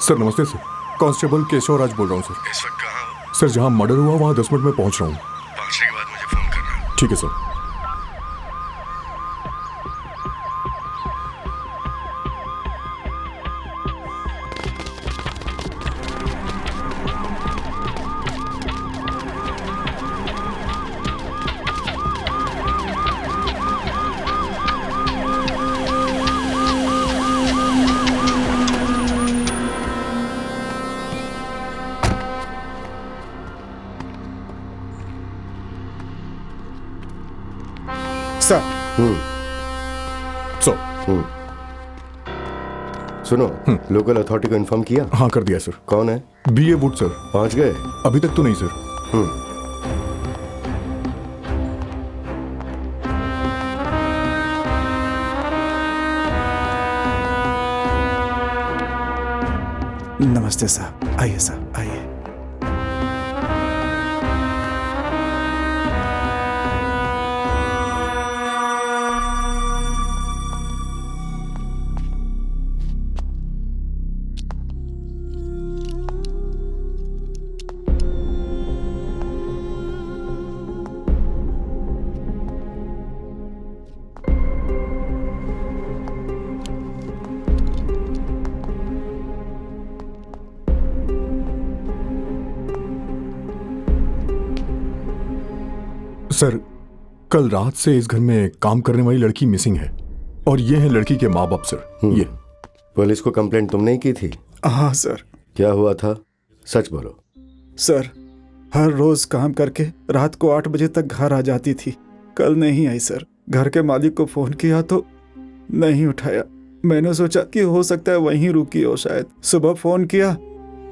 Sir नमस्ते sir, constable Keshav Raj बोल रहा हूँ सर। इस वक्त कहाँ हो? सर जहाँ मर्डर हुआ वहाँ 10 मिनट में पहुँच रहा हूँ। पहुंचने के बाद मुझे फोन करना। ठीक है सर। सर। सर सुनो, लोकल अथॉरिटी को इन्फॉर्म किया? हाँ कर दिया सर। कौन है? BA would sir. पहुंच गए? अभी तक तो नहीं सर। नमस्ते साहब, आइए साहब आइए। सर कल रात से इस घर में काम करने वाली लड़की मिसिंग है और ये है लड़की के माँ बाप सर। ये पुलिस को कंप्लेंट तुमने ही की थी? हाँ सर। क्या हुआ था, सच बोलो। सर हर रोज काम करके रात को 8 बजे तक घर आ जाती थी। कल नहीं आई सर। घर के मालिक को फोन किया तो नहीं उठाया। मैंने सोचा कि हो सकता है वहीं रुकी हो शायद। सुबह फोन किया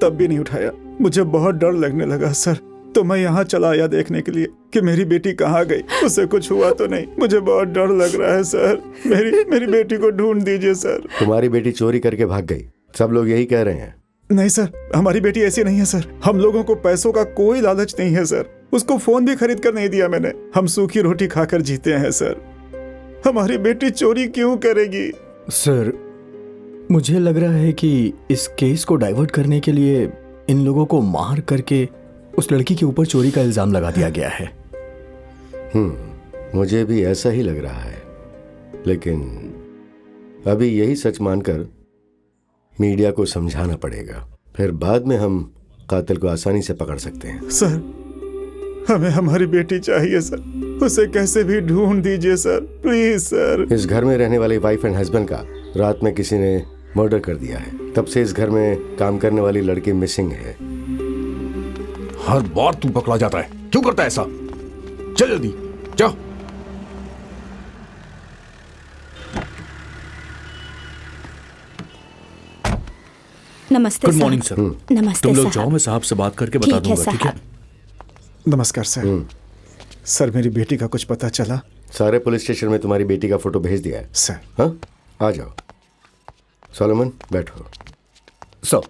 तब भी नहीं उठाया। मुझे बहुत डर लगने लगा सर, तो मैं यहाँ चला आया देखने के लिए कि मेरी बेटी कहाँ गई, उसे कुछ हुआ तो नहीं। मुझे बहुत डर लग रहा है सर। मेरी बेटी को ढूंढ दीजिए सर। तुम्हारी बेटी चोरी करके भाग गई, सब लोग यही कह रहे हैं। नहीं सर, हमारी बेटी ऐसी नहीं है सर। हम लोगों को पैसों का कोई लालच नहीं है सर। उसको फोन भी खरीद कर नहीं दिया मैंने। हम सूखी रोटी खाकर जीते हैं सर। हमारी बेटी चोरी क्यों करेगी? सर मुझे लग रहा है कि इस केस को डाइवर्ट करने के लिए इन लोगों को मार करके उस लड़की के ऊपर चोरी का इल्जाम लगा दिया गया है। मुझे भी ऐसा ही लग रहा है, लेकिन अभी यही सच मानकर मीडिया को समझाना पड़ेगा, फिर बाद में हम कातिल को आसानी से पकड़ सकते हैं। सर हमें हमारी बेटी चाहिए सर। उसे कैसे भी ढूंढ दीजिए सर, प्लीज सर। इस घर में रहने वाले वाइफ एंड हस्बैंड का रात में किसी ने मर्डर कर दिया है। तब से इस घर में काम करने वाली लड़की मिसिंग है। हर बार तू पकड़ा जाता है, क्यों करता है ऐसा? चल जल्दी जा। नमस्ते गुड सर। Morning sir. नमस्ते तुम लोग साहब। जाओ, मैं साहब से बात करके बता दूंगा। ठीक है? नमस्कार सर। सर मेरी बेटी का कुछ पता चला? सारे पुलिस स्टेशन में तुम्हारी बेटी का फोटो भेज दिया है सर। हाँ, आ जाओ। सोलोमन बैठो। सर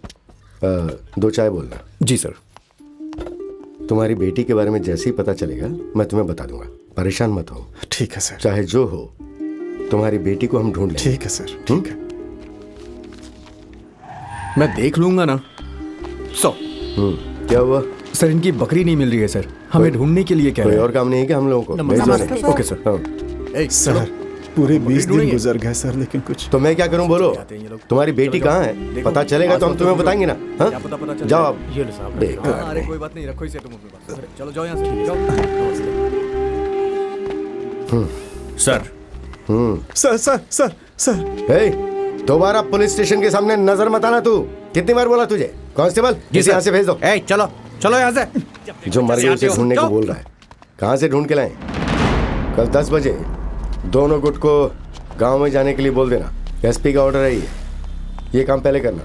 2 चाय बोलना। जी सर। तुम्हारी बेटी के बारे में जैसे ही पता चलेगा मैं तुम्हें बता दूंगा, परेशान मत हो। ठीक है सर। चाहे जो हो, तुम्हारी बेटी को हम ढूंढ लेंगे। ठीक है सर, ठीक है। मैं देख लूंगा ना। सर क्या हुआ? सर इनकी बकरी नहीं मिल रही है सर, हमें ढूंढने के लिए कह कोई रहे हैं। और काम नहीं है क्या हम लोगों को? नमस्ते। Okay sir. हाँ। सर पूरे 20 दिन गुजर गए सर, लेकिन कुछ। तो मैं क्या करूं बोलो? तुम्हारी बेटी कहाँ है? पता चलेगा तो हम तुम्हें बताएंगे ना। हाँ? जाओ आप। ये लो साहब। बेकार। अरे कोई बात नहीं, रखो इसे तुम अपने पास। चलो जाओ यहाँ से, जाओ। Sir sir sir sir sir. Hey, दोबारा पुलिस स्टेशन के सामने नजर मत आना। तू कितनी बार बोला तुझे? कांस्टेबल इसे यहाँ से भेज दो। चलो चलो यहाँ से। जो मर गए उसे ढूंढने को बोल रहा है। कहाँ से ढूंढ के लाएं? कल 10 बजे दोनों गुट को गांव में जाने के लिए बोल देना। एसपी का ऑर्डर है ये काम पहले करना।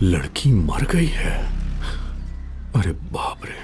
लड़की मर गई है? अरे बाप रे।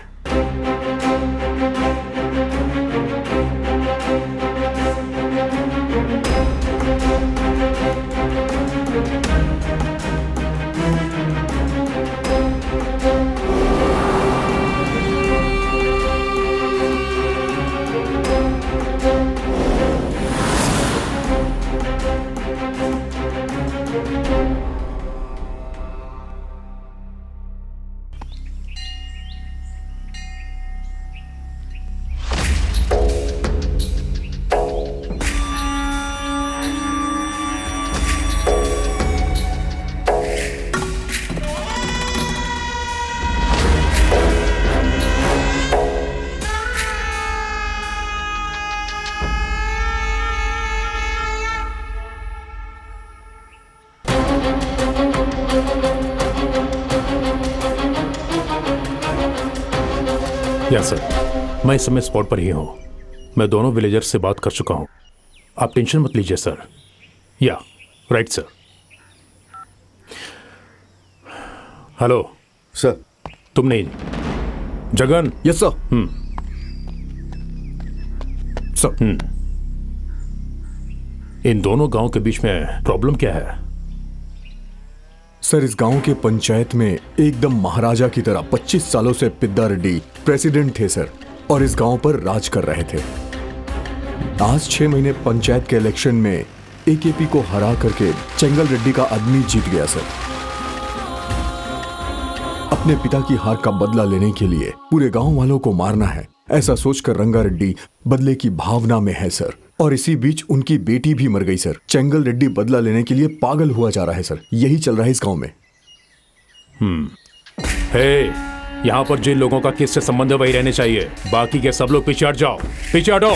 यस सर, मैं इस समय स्पॉट पर ही हूँ। मैं दोनों विलेजर्स से बात कर चुका हूँ। आप टेंशन मत लीजिए सर। या राइट सर। Hello sir. तुम नहीं, जगन। Yes sir. सर, इन दोनों गांव के बीच में प्रॉब्लम क्या है? सर इस गांव के पंचायत में एकदम महाराजा की तरह 25 सालों से पिद्दा रेड्डी प्रेसिडेंट थे सर, और इस गांव पर राज कर रहे थे। आज 6 महीने पंचायत के इलेक्शन में एकेपी को हरा करके चेंगल रेड्डी का आदमी जीत गया सर। अपने पिता की हार का बदला लेने के लिए पूरे गांव वालों को मारना है, ऐसा सोचकर रंगा रेड्डी बदले की भावना में है सर। और इसी बीच उनकी बेटी भी मर गई सर। चेंगल रेड्डी बदला लेने के लिए पागल हुआ जा रहा है सर। यही चल रहा है इस गांव में। हे, यहाँ पर जिन लोगों का केस से संबंध है वही रहने चाहिए। बाकी के सब लोग पीछे हट जाओ, पीछे हटो।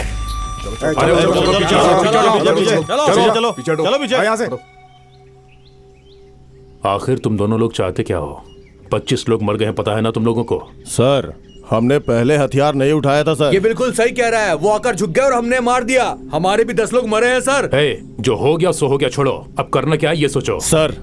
आखिर तुम दोनों लोग चाहते क्या हो? 25 लोग मर गए हैं, पता है ना तुम लोगों को? सर, हमने पहले हथियार नहीं उठाया था सर। ये बिल्कुल सही कह रहा है। वो आकर झुक गया और हमने मार दिया। हमारे भी 10 लोग मरे हैं सर। हे, जो हो गया सो हो गया, छोड़ो। अब करना क्या है ये सोचो। सर,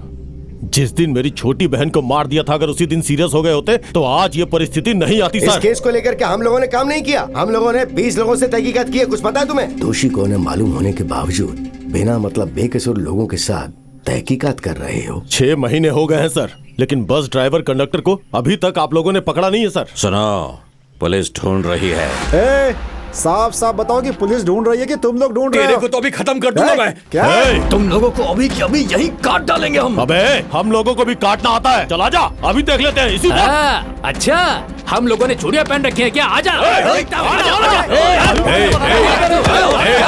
जिस दिन मेरी छोटी बहन को मार दिया था, अगर उसी दिन सीरियस हो गए होते तो आज ये परिस्थिति नहीं आती इस सर। केस को लेकर के हम लोगों ने काम नहीं किया। हम लोगों ने 20 लोगों से तहकीकात की है। कुछ पता है तुम्हें? दोषी कौन है मालूम होने के बावजूद बिना मतलब बेकसूर लोगों के साथ तहकीकात कर रहे हो। 6 महीने हो गए हैं सर, लेकिन बस ड्राइवर कंडक्टर को अभी तक आप लोगों ने पकड़ा नहीं है सर। सुनो, पुलिस ढूंढ रही है। ए, साफ साफ बताओ कि पुलिस ढूंढ रही है कि तुम लोग ढूंढ रहे तेरे हो? को तो अभी खत्म कर दूंगा मैं। क्या? तुम लोगों को अभी की अभी यही काट डालेंगे हम। अबे, हम लोगों को भी काटना आता है। चला जा, अभी देख लेते हैं इसी बात। अच्छा, हम लोगों ने चूड़ियां पहन रखी है क्या? आजा।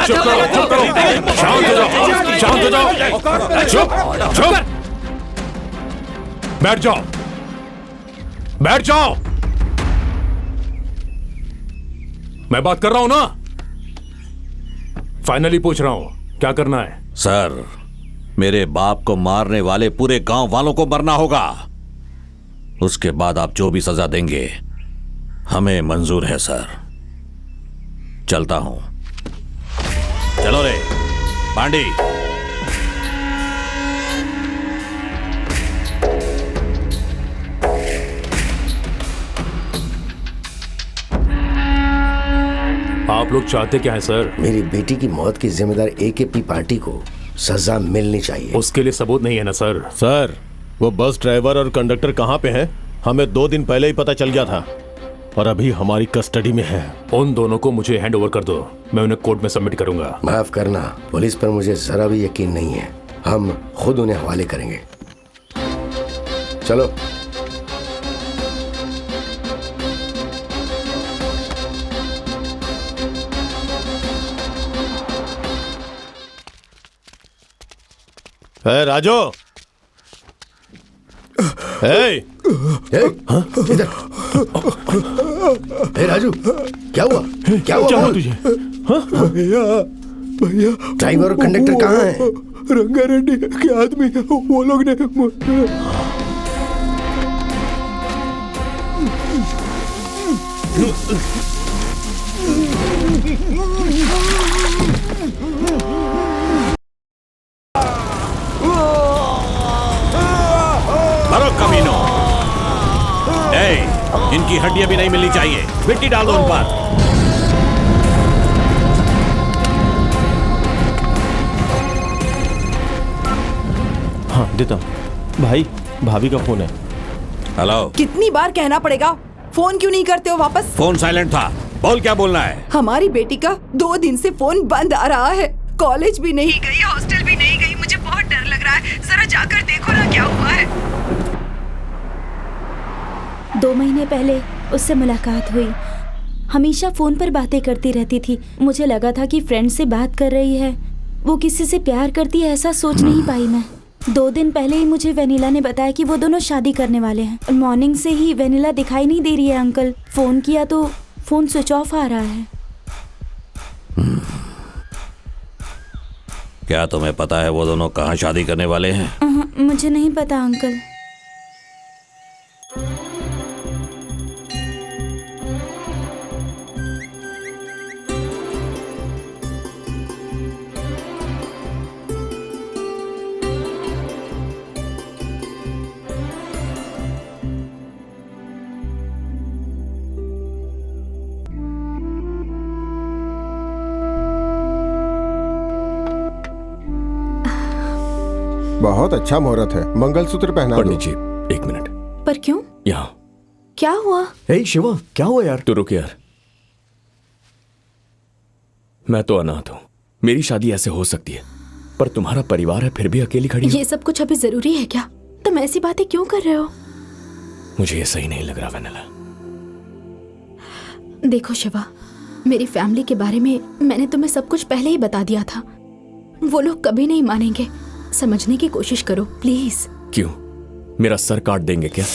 चुप करो, चुप करो, शांत हो जाओ, शांत हो जाओ, चुप, चुप, बैठ जाओ, बैठ जाओ। मैं बात कर रहा हूं ना। फाइनली पूछ रहा हूं, क्या करना है? सर, मेरे बाप को मारने वाले पूरे गांव वालों को मरना होगा। उसके बाद आप जो भी सजा देंगे हमें मंजूर है सर। चलता हूं। चलो रे पांडी। आप लोग चाहते क्या है सर? मेरी बेटी की मौत की जिम्मेदार एकेपी पार्टी को सजा मिलनी चाहिए। उसके लिए सबूत नहीं है ना सर? सर, वो बस ड्राइवर और कंडक्टर कहाँ पे हैं? हमें 2 दिन पहले ही पता चल गया था और अभी हमारी कस्टडी में है। उन दोनों को मुझे हैंड ओवर कर दो, मैं उन्हें कोर्ट में सबमिट करूंगा। माफ करना, पुलिस पर मुझे जरा भी यकीन नहीं है। हम खुद उन्हें हवाले करेंगे। चलो। राजू, इधर। राजू, क्या हुआ? क्या हुआ तुझे? भैया, ड्राइवर और कंडक्टर कहाँ हैं? रंगा रेड्डी के आदमी वो लोग ने मारो कमीनों। इनकी हड्डियां भी नहीं मिलनी चाहिए। मिट्टी डाल दो उन पर। हाँ देता भाई, भाभी का फोन है। हेलो। कितनी बार कहना पड़ेगा? फोन क्यों नहीं करते हो वापस? फोन साइलेंट था। बोल, क्या बोलना है? हमारी बेटी का 2 दिन से फोन बंद आ रहा है। कॉलेज भी नहीं गई, हॉस्टल भी नहीं गई। मुझे बहुत डर लग रहा है। जरा जाकर देखो ना क्या हुआ है। 2 महीने पहले उससे मुलाकात हुई। हमेशा फोन पर बातें करती रहती थी। मुझे लगा था कि फ्रेंड से बात कर रही है, वो किसी से प्यार करती है, ऐसा सोच नहीं पाई मैं। 2 दिन पहले ही मुझे वेनिला ने बताया कि वो दोनों शादी करने वाले हैं। मॉर्निंग से ही वेनिला दिखाई नहीं दे रही है अंकल। फोन किया तो फोन स्विच ऑफ आ रहा है। क्या तुम्हें पता है वो दोनों कहाँ शादी करने वाले हैं? मुझे नहीं पता अंकल। बहुत अच्छा मुहूर्त है, मंगलसूत्र पहना दो। पंडित जी, एक मिनट। पर क्यों? यहाँ। क्या हुआ? हे शिवा, क्या हुआ यार? तू रुक यार। मैं तो अनाथ हूं, मेरी शादी ऐसे हो सकती है, पर तुम्हारा परिवार है, फिर भी अकेली खड़ी हो। ये सब कुछ अभी जरूरी है क्या? तुम ऐसी बातें क्यों कर रहे हो? मुझे ये सही नहीं लग रहा वेनिला। देखो शिवा, मेरी फैमिली के बारे में मैंने तुम्हें सब कुछ पहले ही बता दिया था। वो लोग कभी नहीं मानेंगे। समझने की कोशिश करो प्लीज। क्यों? मेरा सर काट देंगे क्या?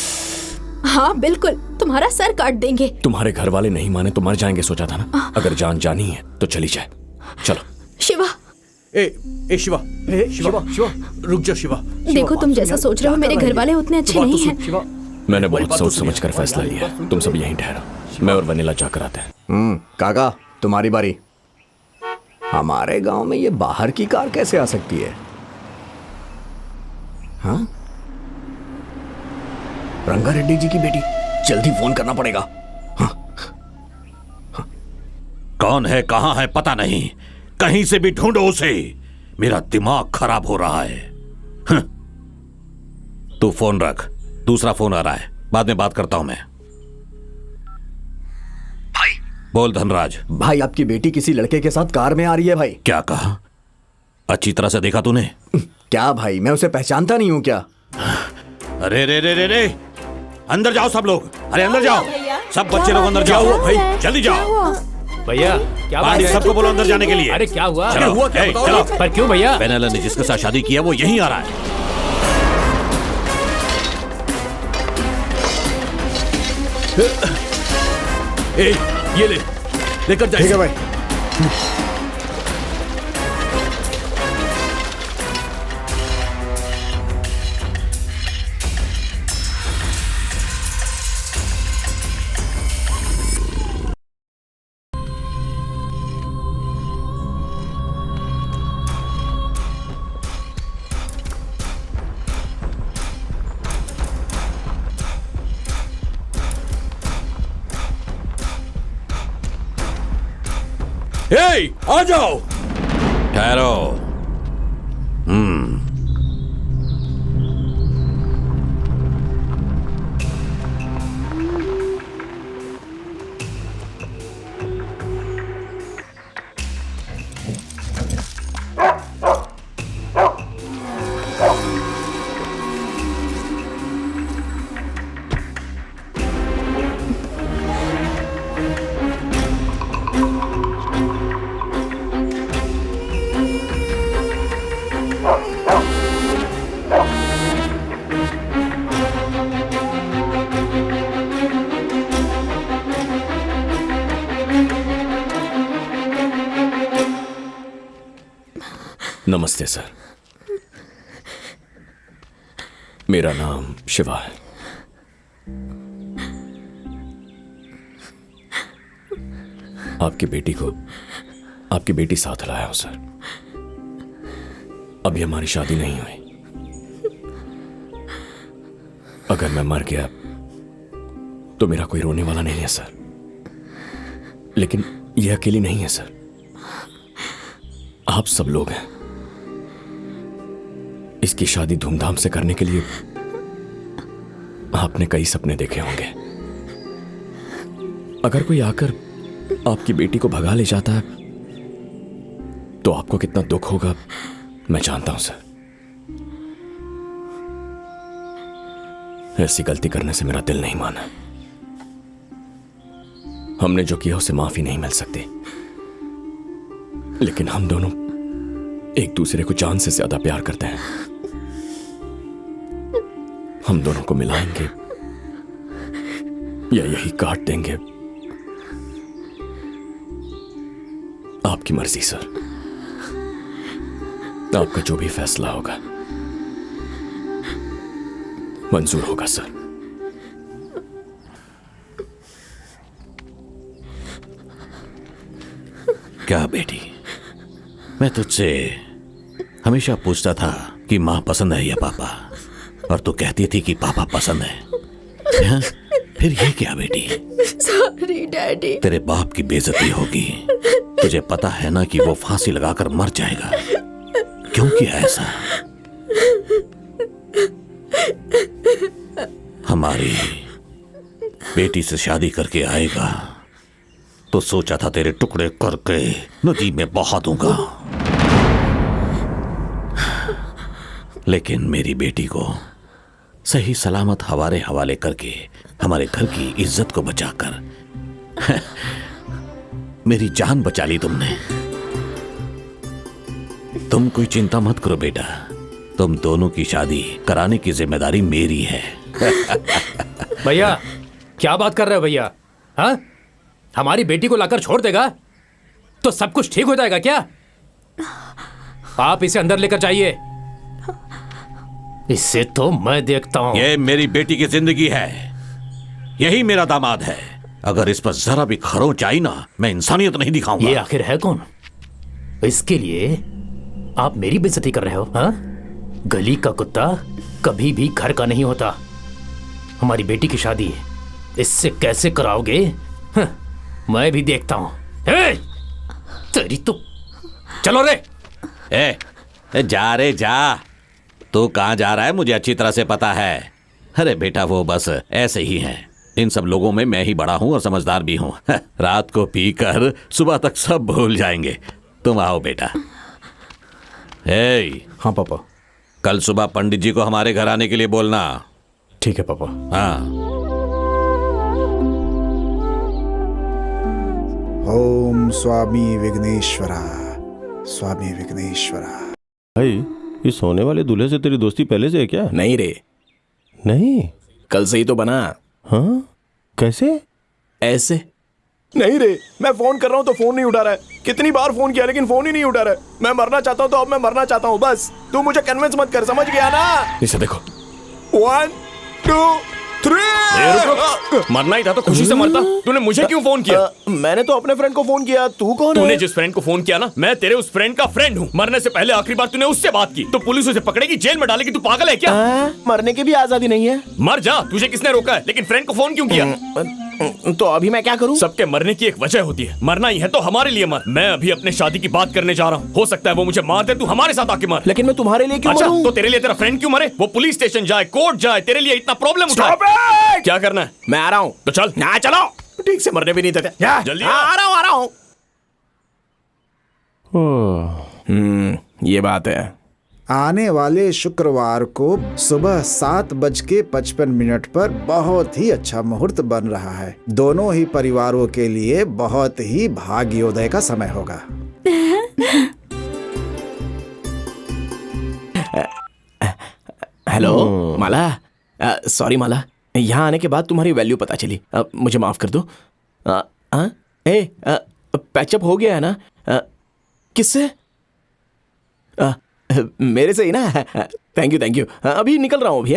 हाँ बिल्कुल, तुम्हारा सर काट देंगे। तुम्हारे घर वाले नहीं माने तो मर जाएंगे, सोचा था ना। अगर जान जानी है तो चली जाए। चलो। शिवा, ए शिवा, शिवा, रुक जा शिवा। देखो तुम जैसा सोच रहे हो मेरे घर वाले उतने अच्छे नहीं हैं। मैंने बहुत सोच समझ कर फैसला लिया। तुम सब यहीं ठहरो, मैं और वनीला जाकर आते हैं। काका, तुम्हारी बारी। हमारे गांव में ये बाहर की कार कैसे आ सकती है? हाँ, रंगा रेड्डी जी की बेटी। जल्दी फोन करना पड़ेगा। कौन है, कहां है पता नहीं, कहीं से भी ढूंढो उसे। मेरा दिमाग खराब हो रहा है। तू फोन रख, दूसरा फोन आ रहा है, बाद में बात करता हूं मैं। भाई बोल धनराज। भाई, आपकी बेटी किसी लड़के के साथ कार में आ रही है भाई। क्या कहा? अच्छी तरह से देखा तूने? क्या भाई, मैं उसे पहचानता नहीं हूं क्या? अरे रे रे रे रे, अंदर जाओ सब लोग। अरे अंदर जाओ, सब बच्चे लोग अंदर जाओ भाई, जल्दी जाओ। भैया क्या बात है? सबको बोलो अंदर जाने के लिए। अरे क्या हुआ? चलो, चलो। पर क्यों भैया? वेनिला ने जिसके साथ शादी किया वो यहीं आ रहा है। ये ले, लेकर जाइए। ठीक है भाई। आ जाओ। ठहरो। नमस्ते सर, मेरा नाम शिवा है। आपकी बेटी साथ लाया हूं सर। अभी हमारी शादी नहीं हुई। अगर मैं मर गया तो मेरा कोई रोने वाला नहीं है सर, लेकिन यह अकेली नहीं है सर, आप सब लोग हैं। इसकी शादी धूमधाम से करने के लिए आपने कई सपने देखे होंगे। अगर कोई आकर आपकी बेटी को भगा ले जाता है तो आपको कितना दुख होगा मैं जानता हूं सर। ऐसी गलती करने से मेरा दिल नहीं माना। हमने जो किया उसे माफी नहीं मिल सकती, लेकिन हम दोनों एक दूसरे को जान से ज्यादा प्यार करते हैं। हम दोनों को मिलाएंगे या यही काट देंगे, आपकी मर्जी सर। आपका जो भी फैसला होगा मंजूर होगा सर। क्या बेटी, मैं तुझसे हमेशा पूछता था कि मां पसंद है या पापा, और तू कहती थी कि पापा पसंद है। हाँ? फिर ये क्या बेटी? Sorry daddy. तेरे बाप की बेइज्जती होगी। तुझे पता है ना कि वो फांसी लगाकर मर जाएगा। क्यों किया ऐसा? हमारी बेटी से शादी करके आएगा तो सोचा था तेरे टुकड़े करके नदी में बहा दूंगा, लेकिन मेरी बेटी को सही सलामत हमारे हवाले करके हमारे घर की इज्जत को बचाकर मेरी जान बचा ली तुमने। तुम कोई चिंता मत करो बेटा, तुम दोनों की शादी कराने की जिम्मेदारी मेरी है। भैया क्या बात कर रहे हो भैया? हाँ, हमारी बेटी को लाकर छोड़ देगा तो सब कुछ ठीक हो जाएगा क्या? आप इसे अंदर लेकर जाइए, इससे तो मैं देखता हूं। ये मेरी बेटी की जिंदगी है, यही मेरा दामाद है। अगर इस पर जरा भी खरोंच आई ना, मैं इंसानियत नहीं दिखाऊंगा। ये आखिर है कौन? इसके लिए आप मेरी बेइज्जती कर रहे हो? हाँ, गली का कुत्ता कभी भी घर का नहीं होता। हमारी बेटी की शादी इससे कैसे कराओगे? हाँ, मैं भी देखता हूं। तेरी तो चलो रे। जा रे जा, तू कहां जा रहा है मुझे अच्छी तरह से पता है। अरे बेटा वो बस ऐसे ही हैं, इन सब लोगों में मैं ही बड़ा हूं और समझदार भी हूं। रात को पीकर सुबह तक सब भूल जाएंगे। तुम आओ बेटा। हाँ पापा। कल सुबह पंडित जी को हमारे घर आने के लिए बोलना। ठीक है पापा। हाँ। ओम स्वामी विघ्नेश्वरा, स्वामी विघ्नेश्वरा। भाई ये सोने वाले दूल्हे से तेरी दोस्ती पहले से है क्या? नहीं रे, नहीं, कल से ही तो बना। हाँ कैसे? ऐसे नहीं रे, मैं फोन कर रहा हूँ तो फोन नहीं उठा रहा है। कितनी बार फोन किया लेकिन फोन ही नहीं उठा रहा है। मैं मरना चाहता हूँ तो अब मैं मरना चाहता हूँ, बस तू मुझे कन्विंस मत कर, समझ गया ना? इसे देखो, 1 2 3। मरना ही था तो खुशी से मरता। तूने मुझे क्यों फोन किया? मैंने तो अपने फ्रेंड को फोन किया। तू कौन है? तूने जिस फ्रेंड को फोन किया ना, मैं तेरे उस फ्रेंड का फ्रेंड हूँ। मरने से पहले आखिरी बार तूने उससे बात की तो पुलिस उसे पकड़ेगी, जेल में डालेगी। तू पागल है क्या? मरने की भी आजादी नहीं है। मर जा, तुझे किसने रोका है? लेकिन फ्रेंड को फोन क्यों किया? तो अभी मैं क्या करूं? सबके मरने की एक वजह होती है, मरना ही है तो हमारे लिए मर। मैं अभी अपने शादी की बात करने जा रहा हूँ, हो सकता है वो मुझे मार दे, तू हमारे साथ आके मर। लेकिन मैं तुम्हारे लिए क्यों अच्छा, मरूं? तो तेरे लिए तेरा फ्रेंड क्यों मरे? वो पुलिस स्टेशन जाए, कोर्ट जाए, तेरे लिए इतना प्रॉब्लम उठाए। क्या करना है? मैं आ रहा हूँ। तो चल ना, चलो। ठीक से मरने भी नहीं देते। जल्दी आ रहा हूँ। ये बात है। आने वाले शुक्रवार को सुबह 7:55 पर बहुत ही अच्छा मुहूर्त बन रहा है। दोनों ही परिवारों के लिए बहुत ही भाग्योदय का समय होगा। हेलो माला, सॉरी माला, यहाँ आने के बाद तुम्हारी वैल्यू पता चली। मुझे माफ कर दो। पैचअप हो गया है ना? किससे? मेरे से ही ना? Thank you. अभी निकल रहा हूँ अभी।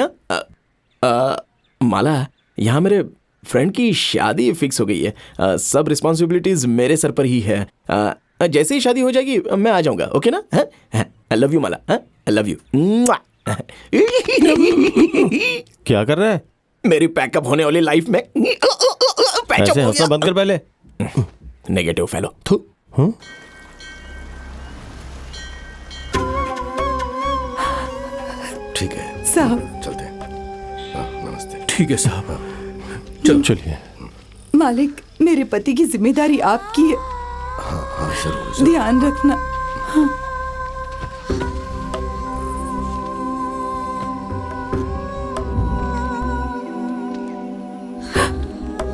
माला, यहाँ मेरे फ्रेंड की शादी फिक्स हो गई है। सब रिस्पॉन्सिबिलिटीज मेरे सर पर ही है। जैसे ही शादी हो जाएगी मैं आ जाऊंगा, ओके ना? I love you Mala, I love you. क्या कर रहा है? मेरी पैकअप होने वाली लाइफ में ऐसे हंसना बंद कर पहले। Negative fellow. ठीक है साहब, चलते हैं। नमस्ते। ठीक है साहब, चलिए। मालिक, मेरे पति की जिम्मेदारी आपकी है। हाँ जरूर। ध्यान रखना। हाँ।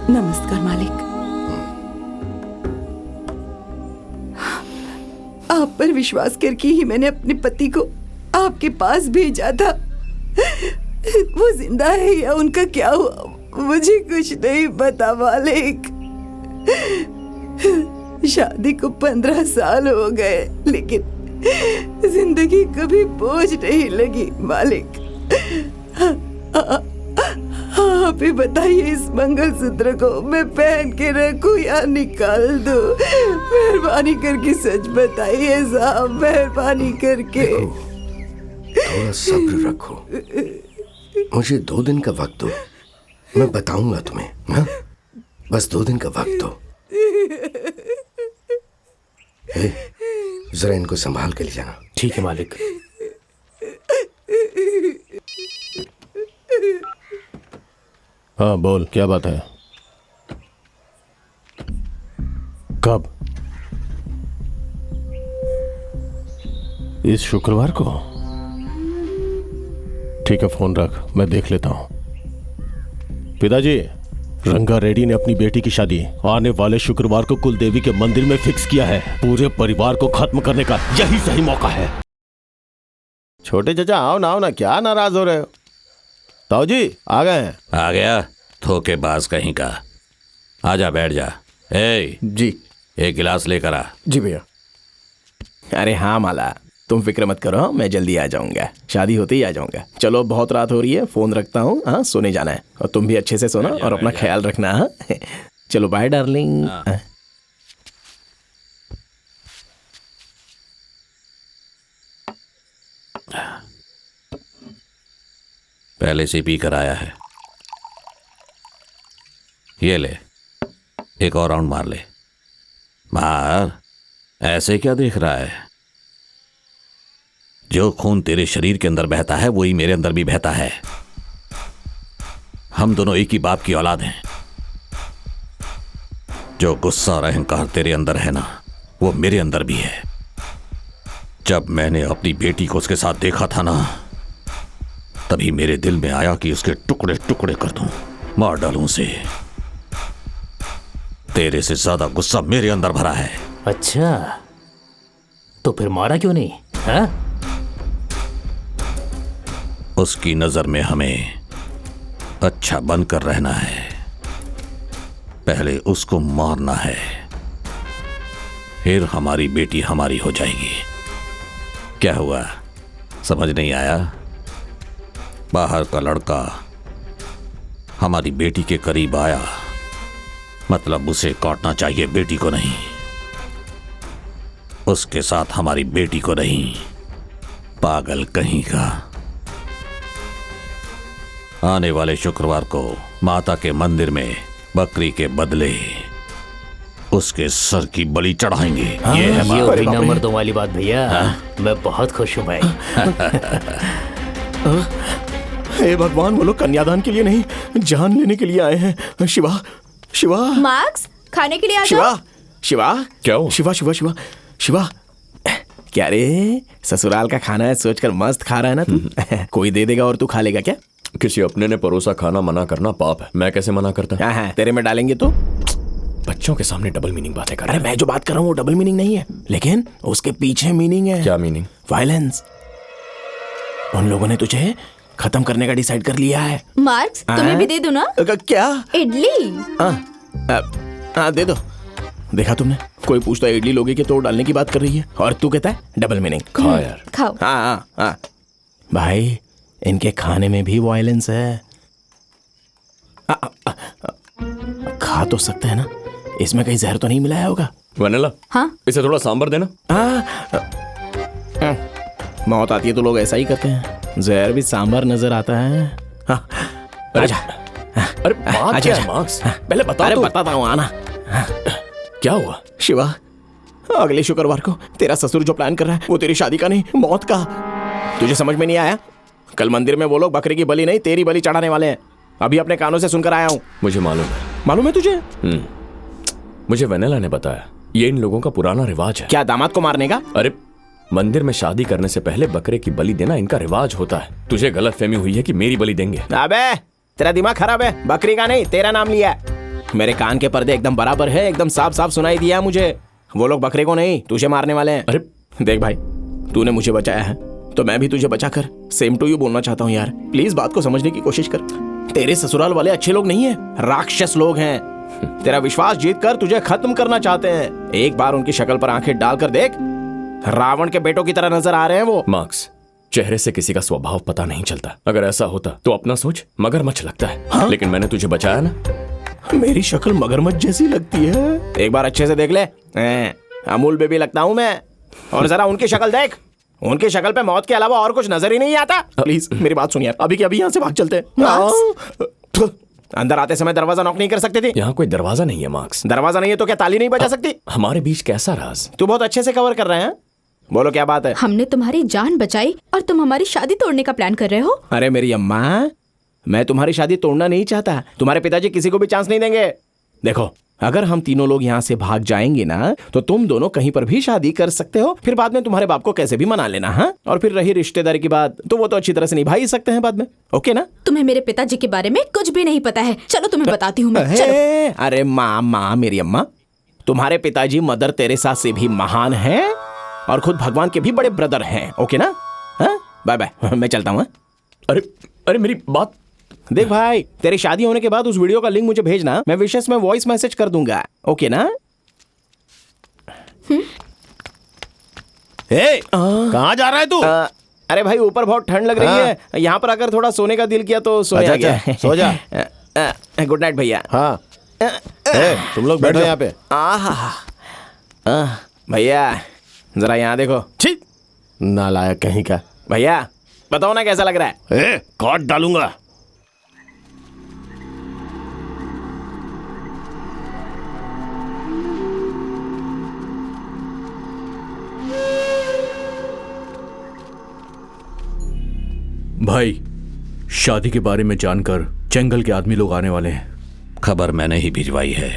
नमस्कार मालिक। आप पर विश्वास करके ही मैंने अपने पति को आपके पास भेजा था। वो जिंदा है या उनका क्या हुआ मुझे कुछ नहीं पता मालिक। शादी को 15 साल हो गए लेकिन जिंदगी कभी बोझ नहीं लगी मालिक। आप ही बताइए, इस मंगलसूत्र को मैं पहन के रखूं या निकाल दूं? मेहरबानी करके सच बताइए साहब, मेहरबानी करके। थोड़ा सब्र रखो, मुझे 2 दिन का वक्त दो, मैं बताऊंगा तुम्हें। हाँ? बस 2 दिन का वक्त दो। जरा इनको संभाल के ले जाना। ठीक है मालिक। हाँ बोल, क्या बात है? कब? इस शुक्रवार को? ठीक है, फोन रख, मैं देख लेता हूं। पिताजी, रंगा रेड्डी ने अपनी बेटी की शादी आने वाले शुक्रवार को कुलदेवी के मंदिर में फिक्स किया है। पूरे परिवार को खत्म करने का यही सही मौका है। छोटे चाचा, आओ ना, क्या नाराज हो रहे हो? ताऊ जी आ गए हैं। आ गया धोखेबाज कहीं का। आजा, बैठ जा। ए जी, एक गिलास लेकर आ। जी भैया। अरे हाँ माला, तुम फिक्र मत करो, मैं जल्दी आ जाऊंगा। शादी होते ही आ जाऊंगा। चलो, बहुत रात हो रही है, फोन रखता हूँ। हाँ, सोने जाना है और तुम भी अच्छे से सोना और अपना ख्याल रखना। हाँ चलो, बाय डार्लिंग। पहले से पी कर आया है। ये ले, एक और राउंड मार ले। मार, ऐसे क्या देख रहा है? जो खून तेरे शरीर के अंदर बहता है वही मेरे अंदर भी बहता है। हम दोनों एक ही बाप की औलाद हैं। जो गुस्सा और अहंकार तेरे अंदर है ना, वो मेरे अंदर भी है। जब मैंने अपनी बेटी को उसके साथ देखा था ना, तभी मेरे दिल में आया कि उसके टुकड़े टुकड़े कर दूं, मार डालूं उसे। तेरे से ज्यादा गुस्सा मेरे अंदर भरा है। अच्छा, तो फिर मारा क्यों नहीं? हाँ? उसकी नजर में हमें अच्छा बनकर रहना है। पहले उसको मारना है, फिर हमारी बेटी हमारी हो जाएगी। क्या हुआ, समझ नहीं आया? बाहर का लड़का हमारी बेटी के करीब आया, मतलब उसे काटना चाहिए, बेटी को नहीं। उसके साथ हमारी बेटी को नहीं। पागल कहीं का। आने वाले शुक्रवार को माता के मंदिर में बकरी के बदले उसके सर की बलि चढ़ाएंगे। ये है ये बिना मर्दों वाली बात भैया। मैं बहुत खुश हूँ भाई। हे भगवान, वो लोग कन्यादान के लिए नहीं, जान लेने के लिए आए हैं। शिवा, शिवा, मार्क्स, खाने के लिए आ जाओ। शिवा, शिवा, क्या हो? शिवा, शिवा, शिवा, शिवा। क्या रे, ससुराल का खाना है सोचकर मस्त खा रहा है ना तू? कोई दे देगा और तू खा लेगा क्या? किसी अपने ने परोसा खाना मना करना पाप है। मैं कैसे मना करता? हाँ, तेरे में डालेंगे तो? बच्चों के सामने डबल मीनिंग बातें कर। अरे मैं जो बात कर रहा हूँ वो डबल मीनिंग नहीं है, लेकिन उसके पीछे मीनिंग है। क्या मीनिंग? वायलेंस। उन लोगों ने तुझे खत्म करने का डिसाइड कर लिया है। मार्क्स, तुम्हें भी दे दूं ना? क्या? इडली। हाँ, दे दो। देखा तुमने, कोई पूछता है इडली लोगे के तोड़ डालने की बात कर रही है, और तू कहता है डबल मीनिंग। खा यार, खाओ। हाँ भाई, इनके खाने में भी वायलेंस है। खा तो सकते हैं ना, इसमें कहीं जहर तो नहीं मिलाया होगा? वनीला, हाँ? इसे थोड़ा सांबर देना। मौत आती है तो लोग ऐसा ही करते हैं, जहर भी सांबर नजर आता है। आजा। अरे बात क्या है मार्क्स? पहले बता। अरे बताता हूँ, आना। क्या हुआ? शिवा, अगले शुक्रवार को तेरा ससुर जो प्लान कर रहा है वो तेरी शादी का नहीं, मौत का। तुझे समझ में नहीं आया? कल मंदिर में वो लोग बकरे की बलि नहीं, तेरी बलि चढ़ाने वाले हैं। अभी अपने कानों से सुनकर आया हूँ। मुझे मालूम है। मालूम है तुझे? मुझे वनीला ने बताया, ये इन लोगों का पुराना रिवाज है। क्या, दामाद को मारने का? अरे मंदिर में शादी करने से पहले बकरे की बलि देना इनका रिवाज होता है। तुझे गलतफहमी हुई है कि मेरी बलि देंगे। अबे, तेरा दिमाग खराब है। बकरी का नहीं, तेरा नाम लिया है। मेरे कान के पर्दे एकदम बराबर है, एकदम साफ साफ सुनाई दिया मुझे। वो लोग बकरे को नहीं, तुझे मारने वाले हैं। अरे देख भाई, तूने मुझे बचाया है तो मैं भी तुझे बचाकर सेम टू यू बोलना चाहता हूँ यार। प्लीज बात को समझने की कोशिश कर। तेरे ससुराल वाले अच्छे लोग नहीं है, राक्षस लोग हैं। तेरा विश्वास जीत कर तुझे खत्म करना चाहते हैं। एक बार उनकी शक्ल पर आंखें डालकर देख, रावण के बेटों की तरह नजर आ रहे हैं वो। मार्क्स, चेहरे से किसी का स्वभाव पता नहीं चलता। अगर ऐसा होता तो अपना सोच मगरमच्छ लगता है। हाँ? लेकिन मैंने तुझे बचाया ना। मेरी शक्ल मगरमच्छ जैसी लगती है। एक बार अच्छे से देख ले, अमूल बेबी लगता हूँ मैं। और जरा उनकी शक्ल देख, उनकी शक्ल पे मौत के अलावा और कुछ नजर ही नहीं आता। प्लीज मेरी बात सुन यार, अभी के अभी यहाँ से भाग चलते हैं। अंदर आते समय दरवाजा नॉक नहीं कर सकते थे? यहाँ कोई दरवाजा नहीं है मार्क्स। दरवाजा नहीं है तो क्या ताली नहीं बजा सकती? हमारे बीच कैसा राज? तू बहुत अच्छे से कवर कर रहे हैं। बोलो क्या बात है? हमने तुम्हारी जान बचाई और तुम हमारी शादी तोड़ने का प्लान कर रहे हो? अरे मेरी अम्मा, मैं तुम्हारी शादी तोड़ना नहीं चाहता। तुम्हारे पिताजी किसी को भी चांस नहीं देंगे। देखो, अगर हम तीनों लोग यहाँ से भाग जाएंगे ना तो तुम दोनों कहीं पर भी शादी कर सकते हो, फिर बाद में तुम्हारे बाप को कैसे भी मना लेना। हाँ, और फिर रही रिश्तेदारी की बात तो वो तो अच्छी तरह से निभा ही सकते हैं बाद में। ओके ना? तुम्हें मेरे पिताजी के बारे में कुछ भी नहीं पता है। चलो तुम्हें बताती हूँ मैं। चलो। अरे माँ मेरी अम्मा, तुम्हारे पिताजी मदर तेरेसा से भी महान हैं और खुद भगवान के भी बड़े ब्रदर हैं। ओके ना? हाँ, बाय बाय, मैं चलता हूँ। अरे मेरी बात देख भाई, तेरी शादी होने के बाद उस वीडियो का लिंक मुझे भेजना, मैं विशेष में वॉइस मैसेज कर दूंगा। ओके ना? कहाँ जा रहा है तू? अरे भाई, ऊपर बहुत ठंड लग रही है, यहाँ पर अगर थोड़ा सोने का दिल किया तो सो गया। सो जा। गुड नाइट भैया। हाँ, तुम लोग बैठो यहाँ पे। भैया जरा यहाँ देखो। छी, नालायक कहीं का। भैया बताओ ना कैसा लग रहा है? काट डालूंगा। भाई, शादी के बारे में जानकर जंगल के आदमी लोग आने वाले हैं। खबर मैंने ही भिजवाई है।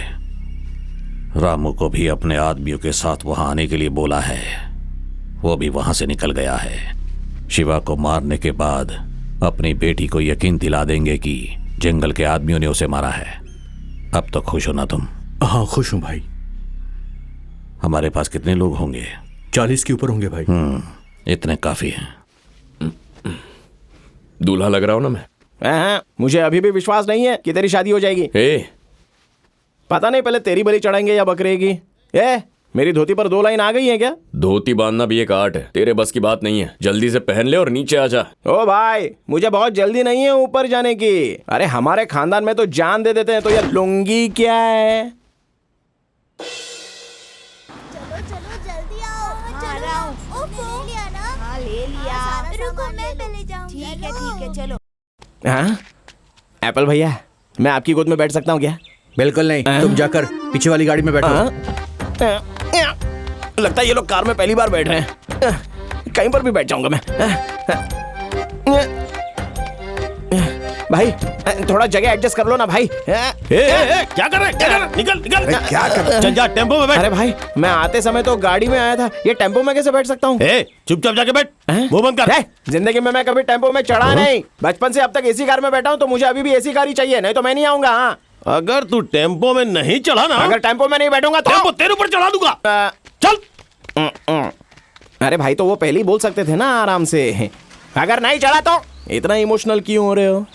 रामू को भी अपने आदमियों के साथ वहां आने के लिए बोला है। वो भी वहां से निकल गया है। शिवा को मारने के बाद अपनी बेटी को यकीन दिला देंगे कि जंगल के आदमियों ने उसे मारा है। अब तो खुश हो ना तुम? हाँ, खुश हूं भाई। हमारे पास कितने लोग होंगे? 40 के ऊपर होंगे भाई। इतने काफी हैं। दूल्हा लग रहा हूं ना मैं? हाँ, मुझे अभी भी विश्वास नहीं है कि तेरी शादी हो जाएगी। पता नहीं पहले तेरी बलि चढ़ाएंगे या बकरे की। मेरी धोती पर 2 लाइन आ गई है क्या? धोती बांधना भी एक आर्ट है, तेरे बस की बात नहीं है। जल्दी से पहन ले और नीचे आ जा। ओ भाई, मुझे बहुत जल्दी नहीं है ऊपर जाने की। अरे हमारे खानदान में तो जान दे देते हैं, तो ये लुंगी क्या है? चलो जल्दी आओ। ले लिया। रुको, मैं पहले जाऊंगी। ठीक है चलो। हाँ, एप्पल भैया, मैं आपकी गोद में बैठ सकता हूँ क्या? बिल्कुल नहीं, तुम जाकर पीछे वाली गाड़ी में बैठो। लगता है ये लोग कार में पहली बार बैठ रहे हैं। कहीं पर भी बैठ जाऊंगा मैं। भाई थोड़ा जगह एडजस्ट कर लो ना भाई। क्या कर रहे? निकल। क्या कर? चल जा, टेम्पो में बैठ। अरे भाई, मैं आते समय तो गाड़ी में आया था, ये टेम्पो में कैसे बैठ सकता हूँ? चुपचाप जाके बैठ। मुंह बंद कर। जिंदगी में मैं कभी टेम्पो में चढ़ा नहीं। बचपन से अब तक एसी कार में बैठा हूँ, तो मुझे अभी भी एसी कार ही चाहिए, नहीं तो मैं नहीं आऊंगा। अगर तू टेम्पो में नहीं चढ़ा ना, अगर टेम्पो में नहीं बैठूंगा तो टेम्पो तेरे ऊपर चढ़ा दूंगा। चल। अरे भाई, तो वो पहले ही बोल सकते थे ना आराम से। अगर नहीं चढ़ा तो इतना इमोशनल क्यों हो रहे हो?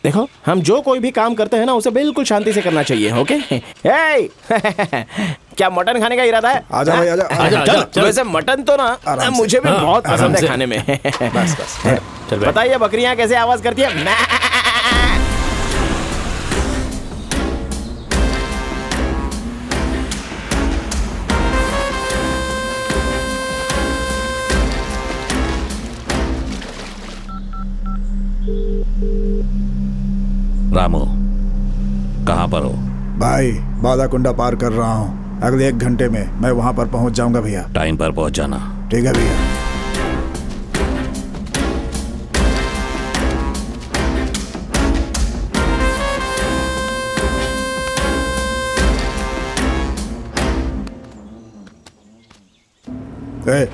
देखो, हम जो कोई भी काम करते हैं ना, उसे बिल्कुल शांति से करना चाहिए। ओके? क्या मटन खाने का इरादा है? आजा भाई, आजा। वैसे मटन तो ना मुझे भी बहुत पसंद है खाने में। बस। बताइए, बकरियां कैसे आवाज करती है? रामू, कहाँ पर हो? भाई, बालाकुंडा पार कर रहा हूँ। अगले 1 घंटे में मैं वहाँ पर पहुँच जाऊँगा भैया। टाइम पर पहुँच जाना। ठीक है भैया।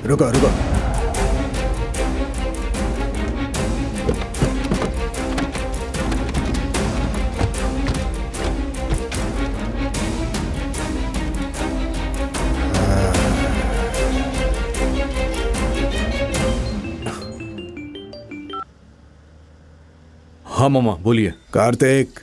रुको। हाँ मामा, बोलिए। कार्तिक,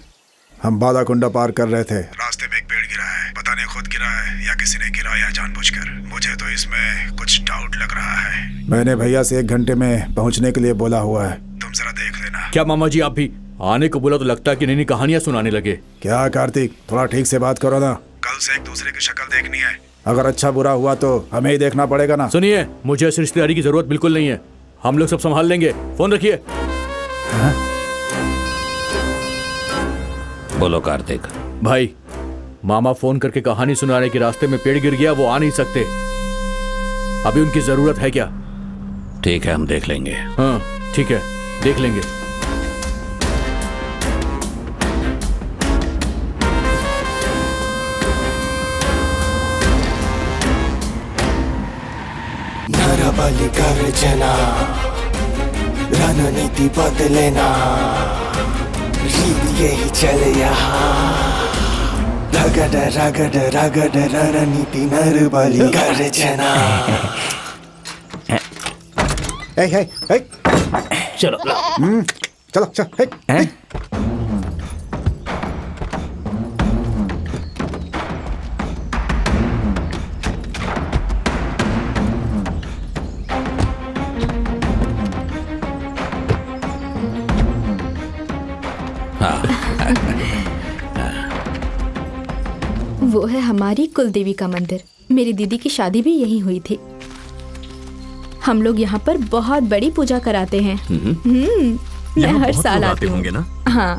हम बालाकुंडा पार कर रहे थे, रास्ते में एक पेड़ गिरा है। पता नहीं खुद गिरा है या किसी ने गिराया जानबूझकर। मुझे तो इसमें कुछ डाउट लग रहा है। मैंने भैया से 1 घंटे में पहुंचने के लिए बोला हुआ है, तुम जरा देख लेना। क्या मामा जी, आप भी आने को बोला तो लगता है कि नई कहानियां सुनाने लगे। क्या कार्तिक, थोड़ा ठीक से बात करो ना। कल से एक दूसरे की शक्ल देखनी है। अगर अच्छा बुरा हुआ तो हमें ही देखना पड़ेगा ना। सुनिए, मुझे इस रिश्तेदारी की जरूरत बिल्कुल नहीं है। हम लोग सब संभाल लेंगे। फोन रखिए। बोलो कार्तिक। भाई, मामा फोन करके कहानी सुनाने के रास्ते में पेड़ गिर गया, वो आ नहीं सकते। अभी उनकी जरूरत है क्या? ठीक है, हम देख लेंगे। हाँ ठीक है, देख लेंगे। बलि गर्जना रणनीति बदलेना रीत यही चले यहाँ रगड़ रगड़ रगड़ रणनीति नर बलि गर्जना चलो चलो चल वो है हमारी कुलदेवी का मंदिर। मेरी दीदी की शादी भी यहीं हुई थी। हम लोग यहाँ पर बहुत बड़ी पूजा कराते हैं। मैं हर साल आती हूँ ना। हाँ।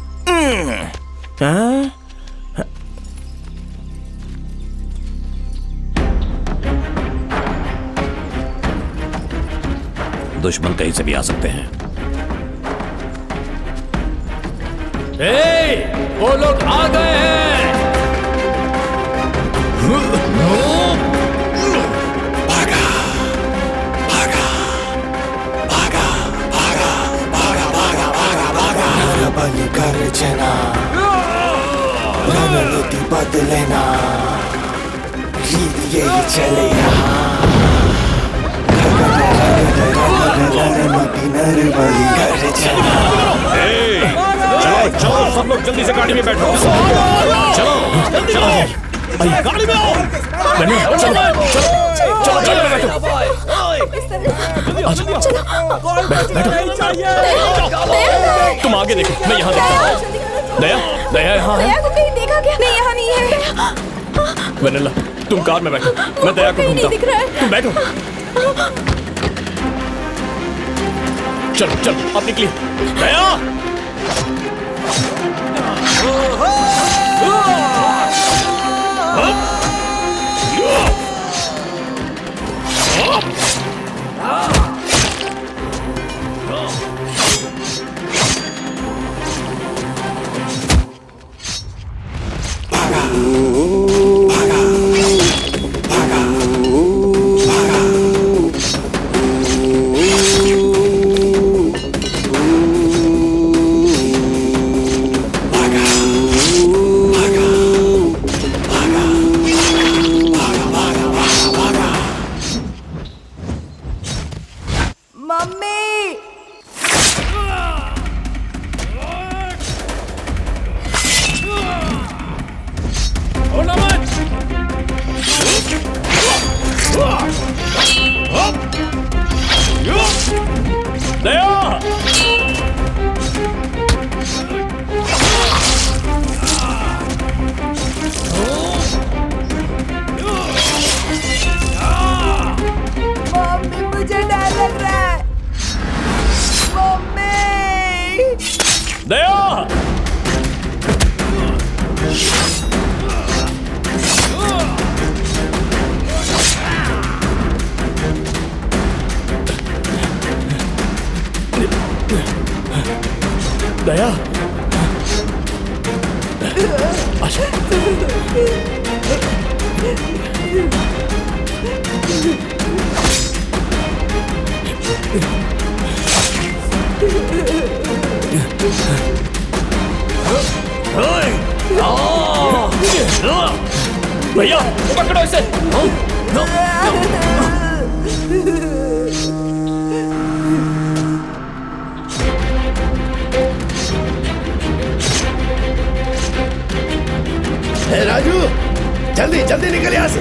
दुश्मन कहीं से भी आ सकते हैं। वो लोग आ गए हैं। भागा भागा भागा भागा भागा भागा भागा भागा नर बलि गर्जना रणनीति बदलेना रीत यही चले यहाँ रणनीति नर बलि गर्जना। चलो चलो सब लोग जल्दी से गाड़ी में बैठो। चलो चलो गाड़ी में आओ। चलो चलो चलो बैठो। तुम आगे देखो, मैं यहाँ देखता हूँ। दया दया यहाँ है। दया को कहीं देखा क्या? नहीं, यहाँ नहीं है। वनीला तुम कार में बैठो, मैं दया को ढूंढता हूँ। तुम बैठो। चलो चलो अब निकली। दया दया भैया पकड़ो इसे। राजू जल्दी जल्दी निकल यहाँ से।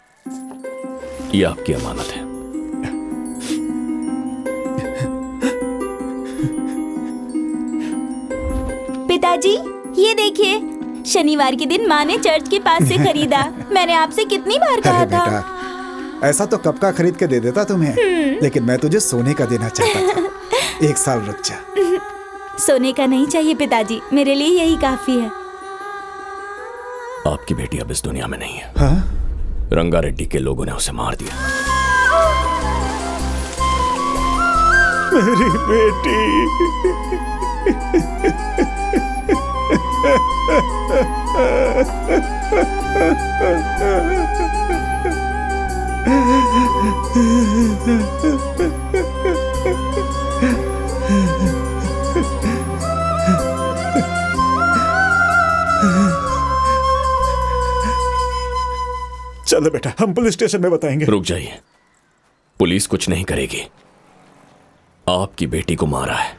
ये आपकी अमानत है। पिताजी, ये देखिए, शनिवार के दिन माँ ने चर्च के पास से खरीदा। मैंने आपसे कितनी बार कहा अरे था। बेटा, ऐसा तो कब का खरीद के दे देता तुम्हें, लेकिन मैं तुझे सोने का देना चाहता था। 1 साल रुक जा। सोने का नहीं चाहिए पिताजी, मेरे लिए यही काफी है। आपकी बेटी अब इस दुनिया में नहीं है। हाँ? रंगारेड्डी के लोगों ने उसे मार दिया। मेरी बेटी। चलो बेटा, हम पुलिस स्टेशन में बताएंगे। रुक जाइए, पुलिस कुछ नहीं करेगी। आपकी बेटी को मारा है,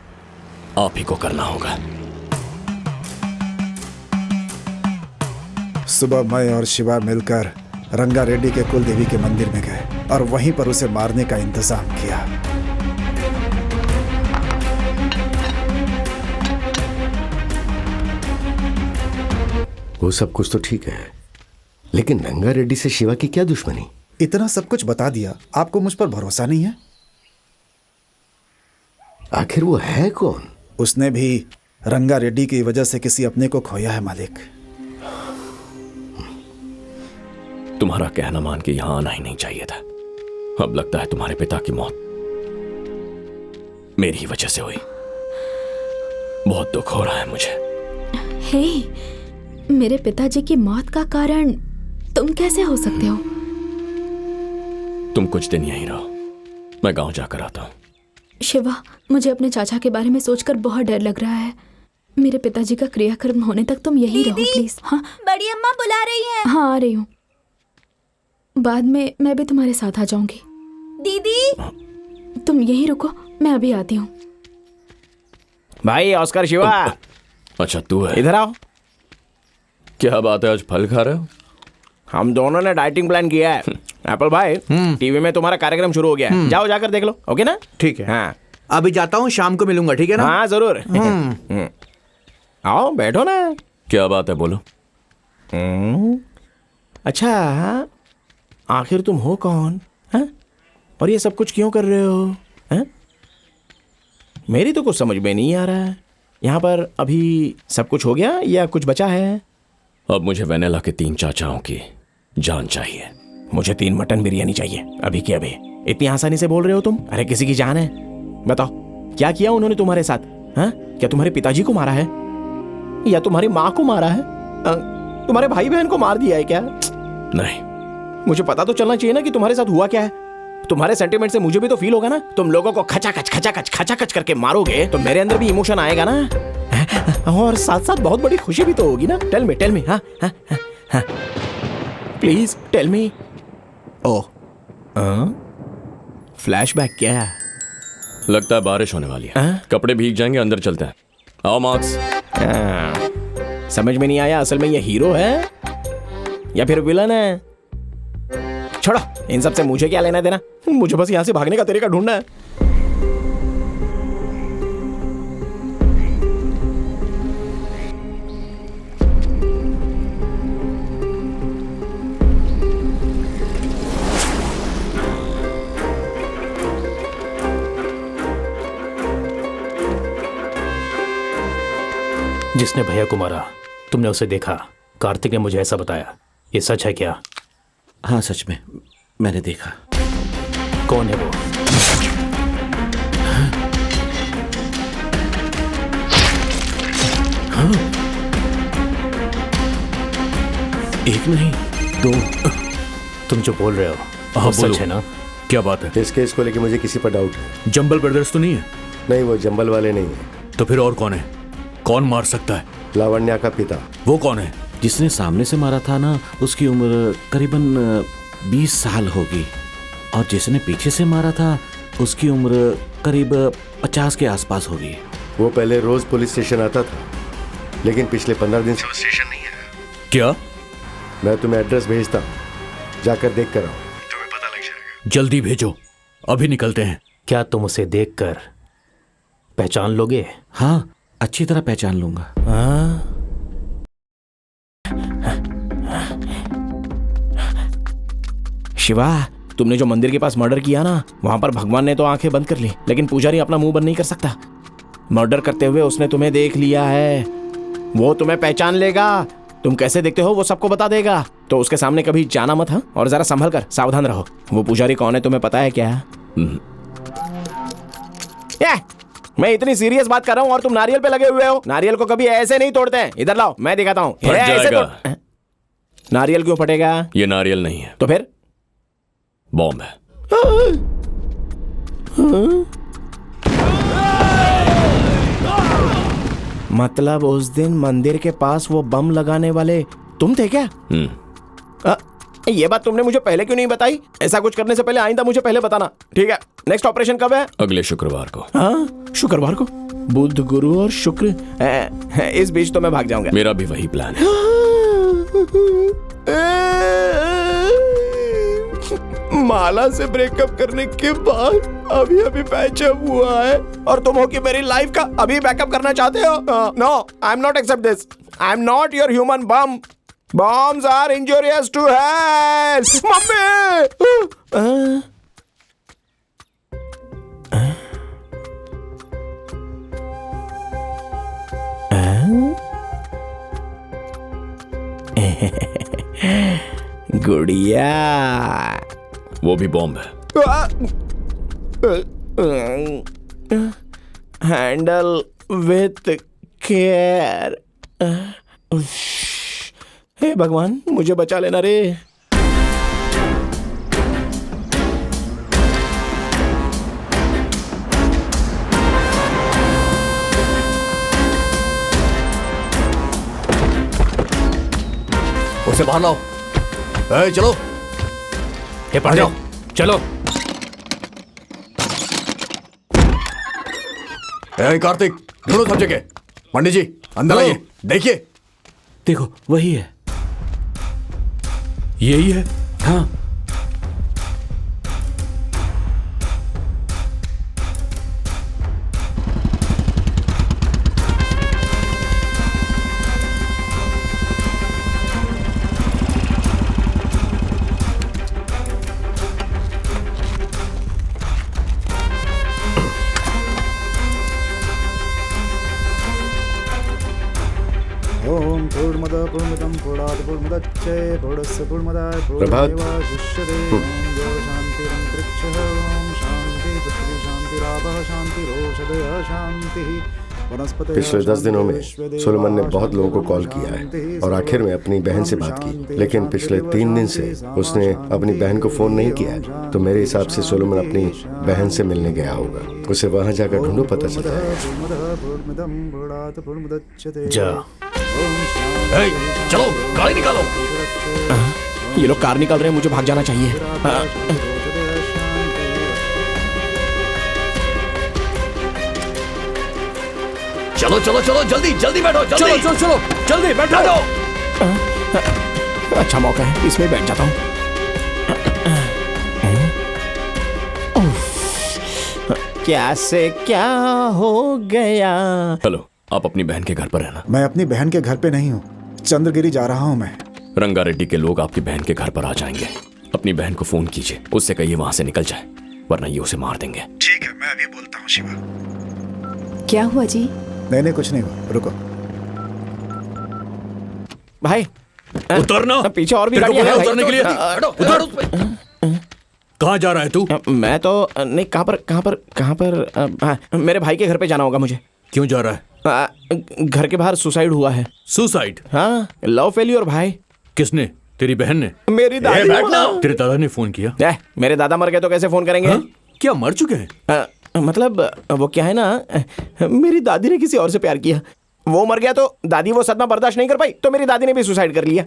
आप ही को करना होगा। सुबह मैं और शिवा मिलकर रंगारेड्डी के कुल देवी के मंदिर में गए और वहीं पर उसे मारने का इंतजाम किया। वो सब कुछ तो ठीक है, लेकिन रंगारेड्डी से शिवा की क्या दुश्मनी? इतना सब कुछ बता दिया, आपको मुझ पर भरोसा नहीं है? आखिर वो है कौन? उसने भी रंगारेड्डी की वजह से किसी अपने को खोया है मालिक। तुम्हारा कहना मान के यहां आना ही नहीं चाहिए था। अब लगता है तुम्हारे पिता की मौत मेरी ही वजह से हुई। बहुत दुख हो रहा है मुझे। हे, मेरे पिताजी की मौत का कारण तुम कैसे हो सकते हो? तुम कुछ दिन यहीं रहो, मैं गांव जाकर आता हूं। शिवा, मुझे अपने चाचा के बारे में सोचकर बहुत डर लग रहा है। मेरे पिताजी का क्रियाक्रम होने तक तुम यहीं रहो प्लीज। हाँ, बड़ी अम्मा बुला रही हैं। हाँ, आ रही हूँ। बाद में मैं भी तुम्हारे साथ आ जाऊंगी। दीदी, तुम यहीं रुको, मैं अभी आती हूँ। भाई ऑस्कर शिवा। अच्छा तू है, इधर आओ। क्या बात है, आज फल खा रहे हो? हम दोनों ने डाइटिंग प्लान किया है। एप्पल भाई, टीवी में तुम्हारा कार्यक्रम शुरू हो गया है, जाओ जाकर देख लो। ओके ना? ठीक है। हाँ, अभी जाता हूँ, शाम को मिलूंगा, ठीक है ना? हाँ जरूर। आओ बैठो ना। क्या बात है, बोलो। अच्छा, आखिर तुम हो कौन? हाँ? और ये सब कुछ क्यों कर रहे हो? हाँ? मेरी तो कुछ समझ में नहीं आ रहा है। यहाँ पर अभी सब कुछ हो गया या कुछ बचा है? अब मुझे वेनेला के 3 चाचाओं की जान चाहिए। मुझे 3 मटन बिरयानी चाहिए, अभी के अभी। इतनी आसानी से बोल रहे हो तुम? अरे किसी की जान है। बताओ, क्या किया उन्होंने तुम्हारे साथ? हाँ? क्या तुम्हारे पिताजी को मारा है या तुम्हारी माँ को मारा है? तुम्हारे भाई बहन को मार दिया है क्या? नहीं, मुझे पता तो चलना चाहिए ना कि तुम्हारे साथ हुआ क्या है। तुम्हारे सेंटीमेंट से मुझे भी तो फील होगा ना। तुम लोगों को खचाखच करके मारोगे तो मेरे अंदर भी इमोशन आएगा ना, और साथ साथ बहुत बड़ी खुशी भी तो होगी ना। Tell me. हाँ, please tell me. Oh, flashback क्या? लगता है बारिश होने वाली है। कपड़े भीग जाएंगे, अंदर चलते हैं। आओ मार्क्स। समझ में नहीं आया, असल में ये हीरो है या फिर विलन है? छोड़ो, इन सब से मुझे क्या लेना देना। मुझे बस यहाँ से भागने का तरीका ढूंढना है। जिसने भैया को मारा, तुमने उसे देखा। कार्तिक ने मुझे ऐसा बताया। ये सच है क्या? हाँ, सच में मैंने देखा। कौन है वो? हाँ। 1 नहीं 2। तुम जो बोल रहे हो हाँ, सच है ना? क्या बात है? इस केस को लेके मुझे किसी पर डाउट है। जंबल ब्रदर्स तो नहीं है? नहीं, वो जंबल वाले नहीं है। तो फिर और कौन है? कौन मार सकता है? लावण्या का पिता। वो कौन है? जिसने सामने से मारा था ना, उसकी उम्र करीबन 20 साल होगी, और जिसने पीछे से मारा था उसकी उम्र करीब 50 के आसपास होगी। वो पहले रोज पुलिस स्टेशन आता था, लेकिन पिछले 15 दिन से वो स्टेशन नहीं है। क्या? मैं तुम्हें एड्रेस भेजता हूँ, जाकर देख कर आओ, तुम्हें पता लग जाएगा। जल्दी भेजो, अभी निकलते हैं। क्या तुम उसे देखकर पहचान लोगे? हाँ, अच्छी तरह पहचान लूंगा। शिवा, तुमने जो मंदिर के पास मर्डर किया ना, वहां पर भगवान ने तो आंखें बंद कर ली, लेकिन पुजारी अपना मुंह बंद नहीं कर सकता। मर्डर करते हुए उसने तुम्हें देख लिया है, वो तुम्हें पहचान लेगा। तुम कैसे देखते हो वो सबको बता देगा, तो उसके सामने कभी जाना मत। हाँ, और जरा संभल कर, सावधान रहो। वो पुजारी कौन है तुम्हें पता है क्या? मैं इतनी सीरियस बात कर रहा हूँ और तुम नारियल पे लगे हुए हो। नारियल को कभी ऐसे नहीं तोड़ते हैं। इधर लाओ, मैं दिखाता हूँ। नारियल क्यों फटेगा? ये नारियल नहीं है। तो फिर? बॉम्ब है। मतलब उस दिन मंदिर के पास वो बम लगाने वाले तुम थे क्या? ये बात तुमने मुझे पहले क्यों नहीं बताई? ऐसा कुछ करने से पहले आइंदा मुझे पहले बताना, ठीक है? नेक्स्ट ऑपरेशन कब है? अगले शुक्रवार को। हाँ, शुक्रवार को? बुध, गुरु और शुक्र, इस बीच तो मैं भाग जाऊंगा। मेरा भी वही प्लान है। माला से ब्रेकअप करने के बाद अभी अभी पैचअप हुआ है और तुम हो कि मेरी लाइफ का अभी बैकअप करना चाहते हो? No, I am not accept this. I am not your human bomb. Bombs are injurious to health. Mummy! गुड़िया, वो भी बॉम्ब है। Handle with care. हे भगवान, मुझे बचा लेना रे। उसे बाहर लाओ। चलो, हे पांडे, चलो। कार्तिक, ढूंढो सब जगह। पंडित जी, अंदर आइए, देखिए। देखो, वही है। यही है? हाँ। ओम पूर्णमद पूर्णमिदं पूर्णात् पूर्णमुदच्यते पूर्णस्य पूर्णमादाय पूर्णमेवावशिष्यते। ओम शान्तिरन्तरिक्षः। ओम शान्ति पृथ्वी शान्तिरापः शान्तिरोषधयः शान्तिः। पिछले 10 दिनों में सोलोमन ने बहुत लोगों को कॉल किया है और आखिर में अपनी बहन से बात की, लेकिन पिछले 3 दिन से उसने अपनी बहन को फोन नहीं किया है। तो मेरे हिसाब से सोलोमन अपनी बहन से मिलने गया होगा। उसे वहां जाकर ढूंढो, पता चल जाएगा। चलो, गाड़ी निकालो। ये लोग कार निकाल रहे हैं, मुझे भाग जाना चाहिए। चलो चलो चलो, जल्दी जल्दी बैठो, जल्दी। चलो चलो चलो, जल्दी बैठो। अच्छा मौका है, इसमें बैठ जाता हूँ। क्या से क्या हो गया? चलो, आप अपनी बहन के घर पर रहना। मैं अपनी बहन के घर पे नहीं हूँ, चंद्रगिरी जा रहा हूँ मैं। रंगारेड्डी के लोग आपकी बहन के घर पर आ जाएंगे। अपनी बहन को फोन कीजिए, उससे कहिए वहां से निकल जाए, वरना ये उसे मार देंगे। ठीक है, मैं अभी बोलता हूँ। शिवा, क्या हुआ जी? नहीं, कुछ नहीं हुआ, रुको। भाई उतरना, पीछे और भी गाड़ियां हैं उतरने के लिए। कहाँ जा रहा है तू? मैं तो नहीं, कहाँ पर मेरे भाई के घर पे जाना होगा मुझे। क्यों जा रहा है? घर के बाहर सुसाइड हुआ है। सुसाइड? हाँ, लव फेल्योर भाई। किसने? तेरी बहन ने? मेरी दादी। तेरे दादा ने फोन किया? मेरे दादा मर गए तो कैसे फोन करेंगे? क्या मर चुके हैं? मतलब वो क्या है ना, मेरी दादी ने किसी और से प्यार किया, वो मर गया तो दादी वो सदमा बर्दाश्त नहीं कर पाई, तो मेरी दादी ने भी सुसाइड कर लिया।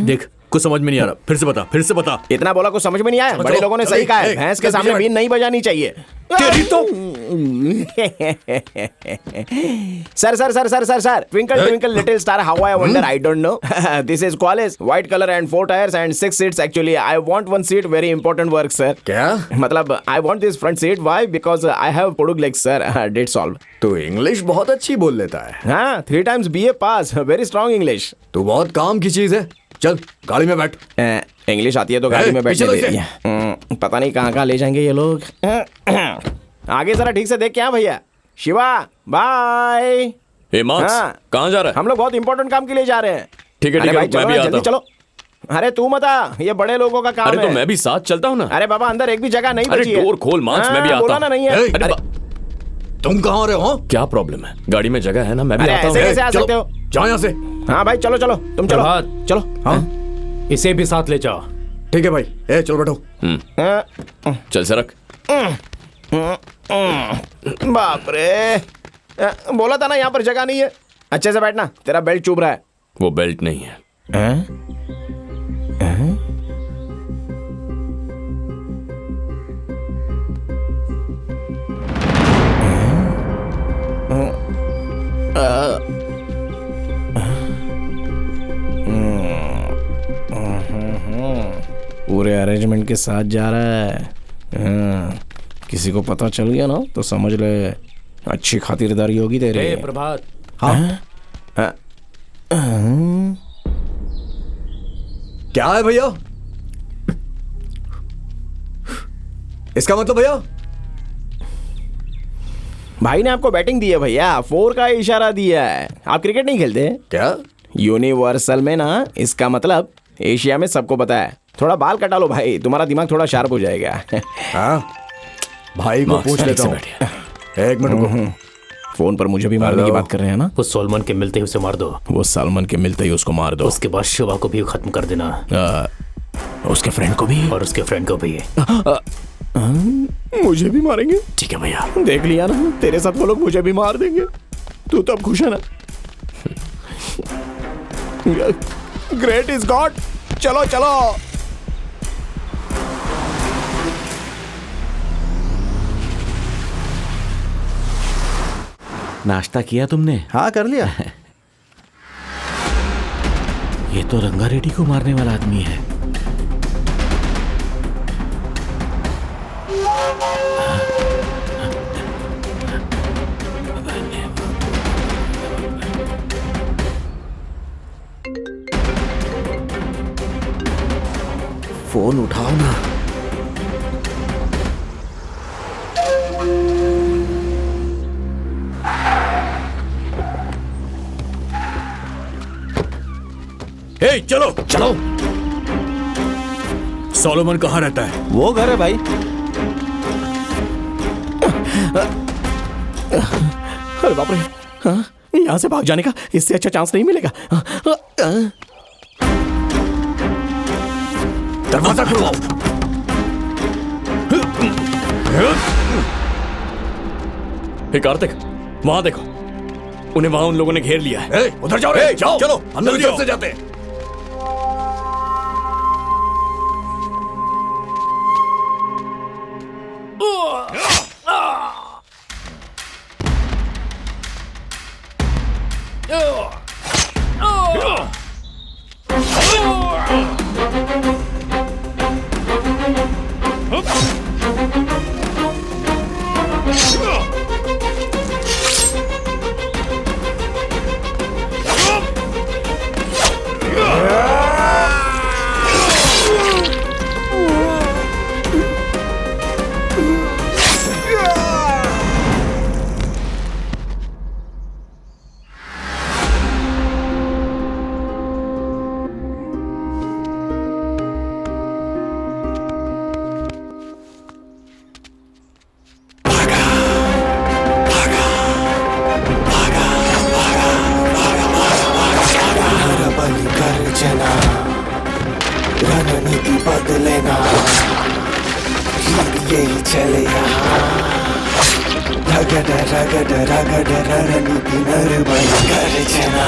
देख, कुछ समझ में नहीं आ रहा, फिर से बता। इतना बोला कुछ समझ में नहीं आया? बड़े लोगों ने सही कहा है, भैंस के सामने बीन नहीं बजानी चाहिए। तेरी तो sir, twinkle twinkle little star, how I wonder, I don't know. This is college, white colour and 4 tyres and 6 seats. Actually I want 1 seat, very important work sir. क्या मतलब I want this front seat, why? Because I have पुडुक legs sir, that solve. तू English बहुत अच्छी बोल लेता है। हाँ, 3 times BA पास, वेरी स्ट्रॉन्ग इंग्लिश। तू बहुत काम की चीज है। चल गाड़ी में बैठ। इंग्लिश आती है तो गाड़ी में बैठने दे रही है। पता नहीं कहाँ ले जाएंगे ये लोग। आगे जरा ठीक से देख क्या भैया। शिवा बाय। कहाँ जा रहा है? हम लोग बहुत इंपॉर्टेंट काम के लिए जा रहे हैं। ठीक है, मैं भी आता हूं। चलो। अरे तू मत आ, ये बड़े लोगों का काम है। अरे तो मैं भी साथ चलता हूँ ना। अरे बाबा अंदर एक भी जगह नहीं बची है। अरे डोर खोल मार्क्स, मैं भी आता हूँ। नहीं है। तुम कहाँ रहे हो? क्या प्रॉब्लम है? गाड़ी में जगह है ना, मैं भी आता हूँ। ऐसे आ सकते हो? जाओ यहाँ से। हाँ भाई चलो, तुम चलो। हाँ, इसे भी साथ ले जाओ। ठीक है भाई, चलो बैठो। चल से रख। बाप रे, बोला था ना यहाँ पर जगह नहीं है। अच्छे से बैठना, तेरा बेल्ट चुभ रहा है। वो बेल्ट नहीं है। पूरे अरेंजमेंट के साथ जा रहा है। किसी को पता चल गया ना तो समझ ले अच्छी खातिरदारी होगी तेरी। प्रभात। हाँ? क्या है भैया? इसका मतलब भैया? भाई ने आपको बैटिंग दी है भैया, 4 का इशारा दिया है। आप क्रिकेट नहीं खेलते क्या? यूनिवर्सल में ना, इसका मतलब एशिया में सबको पता है। थोड़ा बाल कटा लो भाई, तुम्हारा दिमाग थोड़ा शार्प हो जाएगा। हाँ? भाई को पूछ लेता हूँ। एक मिनट रुको। फोन पर मुझे भी मारने की बात कर रहे हैं ना? वो सोलमन के मिलते ही उसे मार दो। वो सलमान के मिलते ही उसको मार दो। उसके बाद शिवा को भी खत्म कर देना। उसके फ्रेंड को भी? और उसके फ्रेंड को भी। मुझे भी मारेंगे? ठीक है भैया। देख लिया ना, तेरे साथ वो लोग मुझे भी मार देंगे। तू तो अब खुश है ना? Great is God. चलो चलो। नाश्ता किया तुमने? हाँ कर लिया। ये तो रंगा रेड्डी को मारने वाला आदमी है। फोन उठाओ ना। चलो चलो। सोलोमन कहाँ रहता है? वो घर है भाई। अरे बाप रे, हाँ? यहाँ से भाग जाने का इससे अच्छा चांस नहीं मिलेगा। दरवाजा खुलवाओ। हे कार्तिक, वहां देखो, उन्हें वहां उन लोगों ने घेर लिया है। उधर जाओ रे, जाओ। चलो अंदर जल्दी से जाते हैं। रणनीति बदलेना, यही चले रगड़ रगड़ रगड़ रणनीति नरबली गर्जना।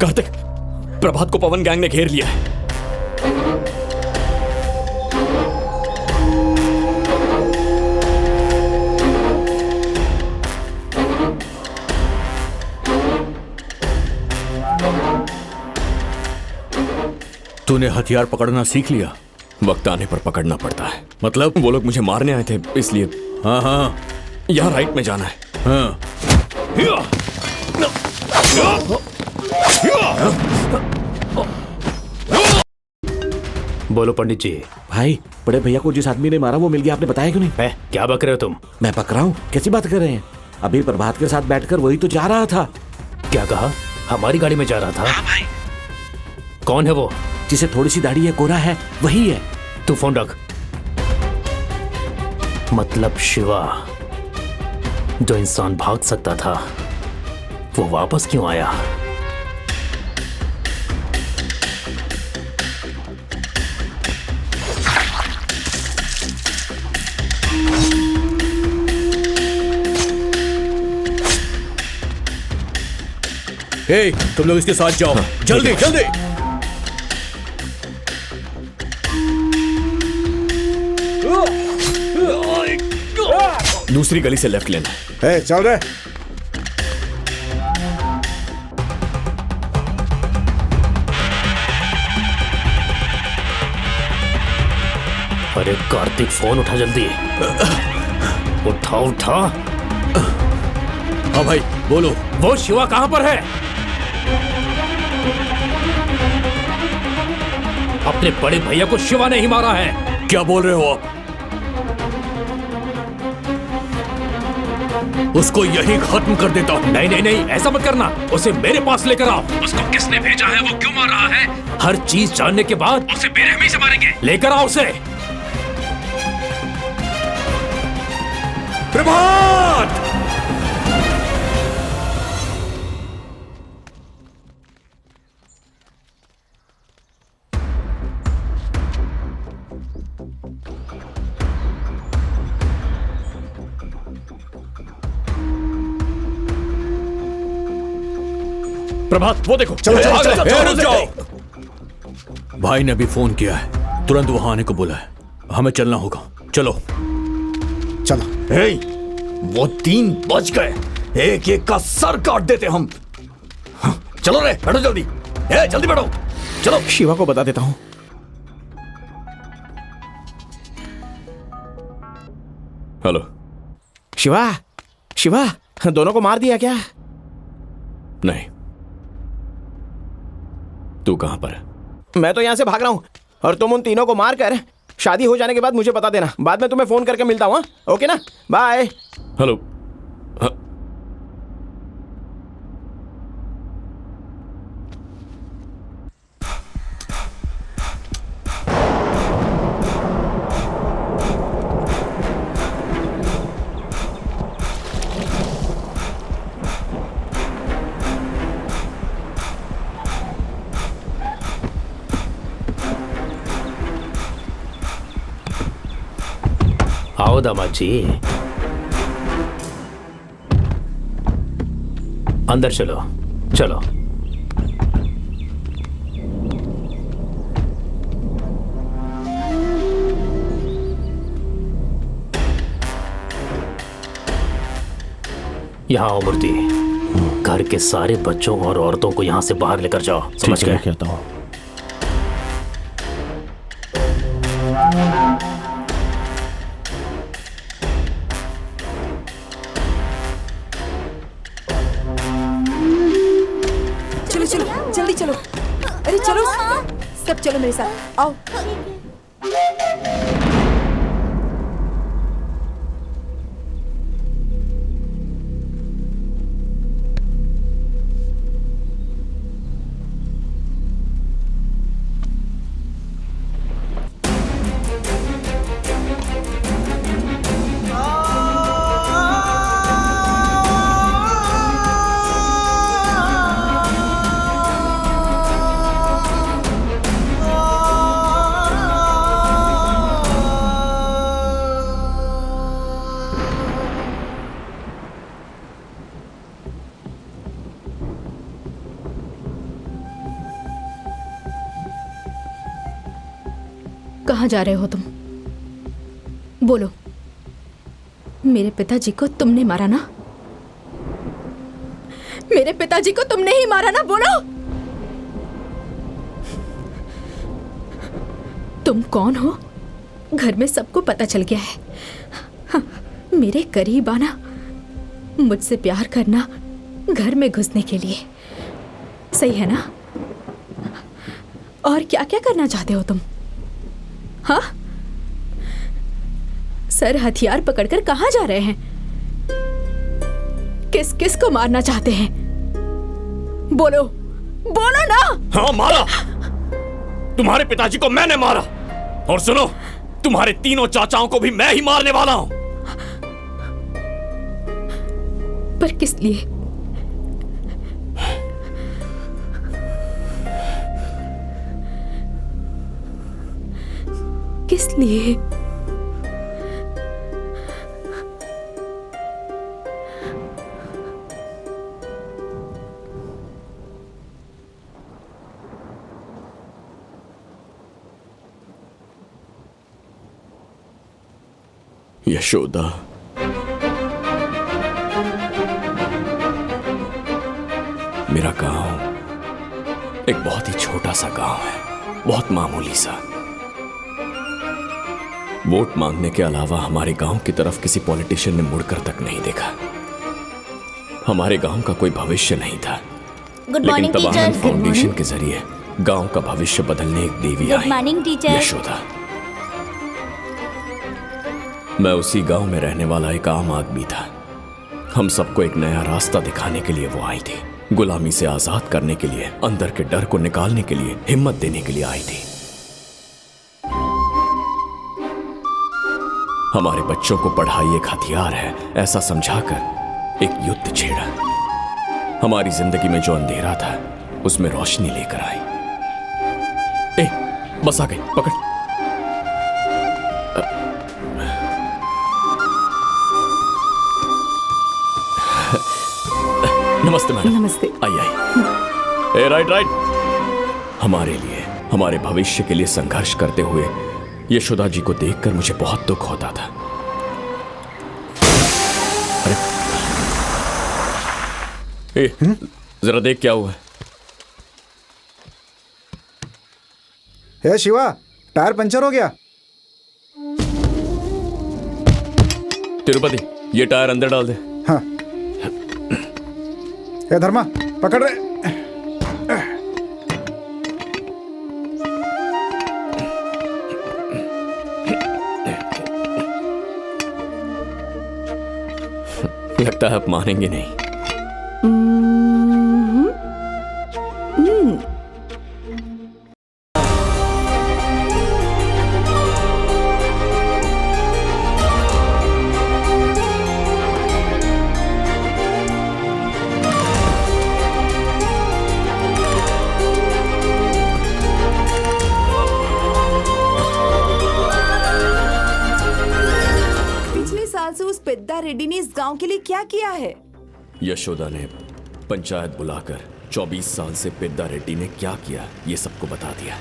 कार्तिक, प्रभात को पवन गैंग ने घेर लिया है। तूने हथियार पकड़ना सीख लिया? वक्त आने पर पकड़ना पड़ता है। मतलब? वो लोग मुझे मारने आए थे, इसलिए। हाँ हाँ, यहाँ राइट में जाना है। हाँ। बोलो पंडित जी। भाई, बड़े भैया को जिस आदमी ने मारा वो मिल गया, आपने बताया क्यों नहीं? है क्या बक रहे हो तुम? मैं बक रहा हूँ? कैसी बात कर रहे हैं? अभी प्रभात के साथ बैठकर वही तो जा रहा था। क्या कहा? हमारी गाड़ी में जा रहा था? हाँ भाई। कौन है वो? जिसे थोड़ी सी दाढ़ी है, गोरा है, वही है। तू फोन रख। मतलब शिवा, जो इंसान भाग सकता था, वो वापस क्यों आया? हे, तुम लोग इसके साथ जाओ। जल्दी जल्दी। दूसरी गली से लेफ्ट लेना। है, चल रहे। अरे कार्तिक, फोन उठा जल्दी। उठा उठा। हाँ भाई, बोलो। वो शिवा कहां पर है? अपने बड़े भैया को शिवा ने ही मारा है। क्या बोल रहे हो आप? उसको यहीं खत्म कर देता हूं। नहीं नहीं नहीं, ऐसा मत करना। उसे मेरे पास लेकर आओ। उसको किसने भेजा है, वो क्यों मार रहा है, हर चीज जानने के बाद उसे बेरहमी से मारेंगे। लेकर आओ उसे। प्रभात! प्रभात, वो देखो। चलो चलो चलो, चलो, रुक जाओ। भाई ने अभी फोन किया है, तुरंत वहां आने को बोला है। हमें चलना होगा, चलो। चलो। हे, वो 3 बज गए, एक एक का सर काट देते हम। चलो रे, बैठो जल्दी। हे, जल्दी बैठो। चलो। शिवा को बता देता हूं। हेलो शिवा, शिवा, दोनों को मार दिया क्या? नहीं। तू कहां पर है? मैं तो यहां से भाग रहा हूं और तुम उन तीनों को मार कर शादी हो जाने के बाद मुझे बता देना। बाद में तुम्हें फोन करके मिलता हूं। ओके ना? बाय। हेलो। आओ दामाद जी, अंदर चलो चलो। यहाँ आओ मूर्ति। घर के सारे बच्चों और औरतों को यहाँ से बाहर लेकर जाओ। समझ गए? कहता हूँ। चलो चलो जल्दी चलो। अरे चलो सब, चलो मेरे साथ आओ। कहाँ जा रहे हो तुम? बोलो, मेरे पिताजी को तुमने मारा ना? मेरे पिताजी को तुमने ही मारा ना? बोलो। तुम कौन हो? घर में सबको पता चल गया है। हाँ, मेरे करीब आना, मुझसे प्यार करना, घर में घुसने के लिए, सही है ना? और क्या क्या करना चाहते हो तुम? हाँ, सर हथियार पकड़कर कहां जा रहे हैं? किस किस को मारना चाहते हैं? बोलो, बोलो ना। हाँ, मारा। तुम्हारे पिताजी को मैंने मारा, और सुनो, तुम्हारे तीनों चाचाओं को भी मैं ही मारने वाला हूं। पर किस लिए? किस लिए? यशोदा, मेरा गांव एक बहुत ही छोटा सा गांव है, बहुत मामूली सा। वोट मांगने के अलावा हमारे गांव की तरफ किसी पॉलिटिशियन ने मुड़कर तक नहीं देखा। हमारे गांव का कोई भविष्य नहीं था, लेकिन तबाहन फाउंडेशन के जरिए गांव का भविष्य बदलने एक देवी आई। Good morning teacher. यशोदा। मैं उसी गांव में रहने वाला एक आम आदमी था। हम सबको एक नया रास्ता दिखाने के लिए वो आई थी, गुलामी से आजाद करने के लिए, अंदर के डर को निकालने के लिए, हिम्मत देने के लिए आई थी। हमारे बच्चों को पढ़ाई एक हथियार है ऐसा समझाकर एक युद्ध छेड़ा। हमारी जिंदगी में जो अंधेरा था उसमें रोशनी लेकर आई। बस आ गई, पकड़। नमस्ते मैडम। नमस्ते। आइए। Right right. हमारे लिए, हमारे भविष्य के लिए संघर्ष करते हुए यशोदा जी को देखकर मुझे बहुत दुख होता था। अरे जरा देख क्या हुआ है। हे शिवा, टायर पंचर हो गया। तिरुपति, ये टायर अंदर डाल दे। हाँ। हे धर्मा, पकड़ रहे। लगता है आप मानेंगे नहीं। पेद्दा रेड्डी ने इस गांव के लिए क्या किया है? यशोदा ने पंचायत बुलाकर 24 साल से पेद्दा रेड्डी ने क्या किया ये सबको बता दिया।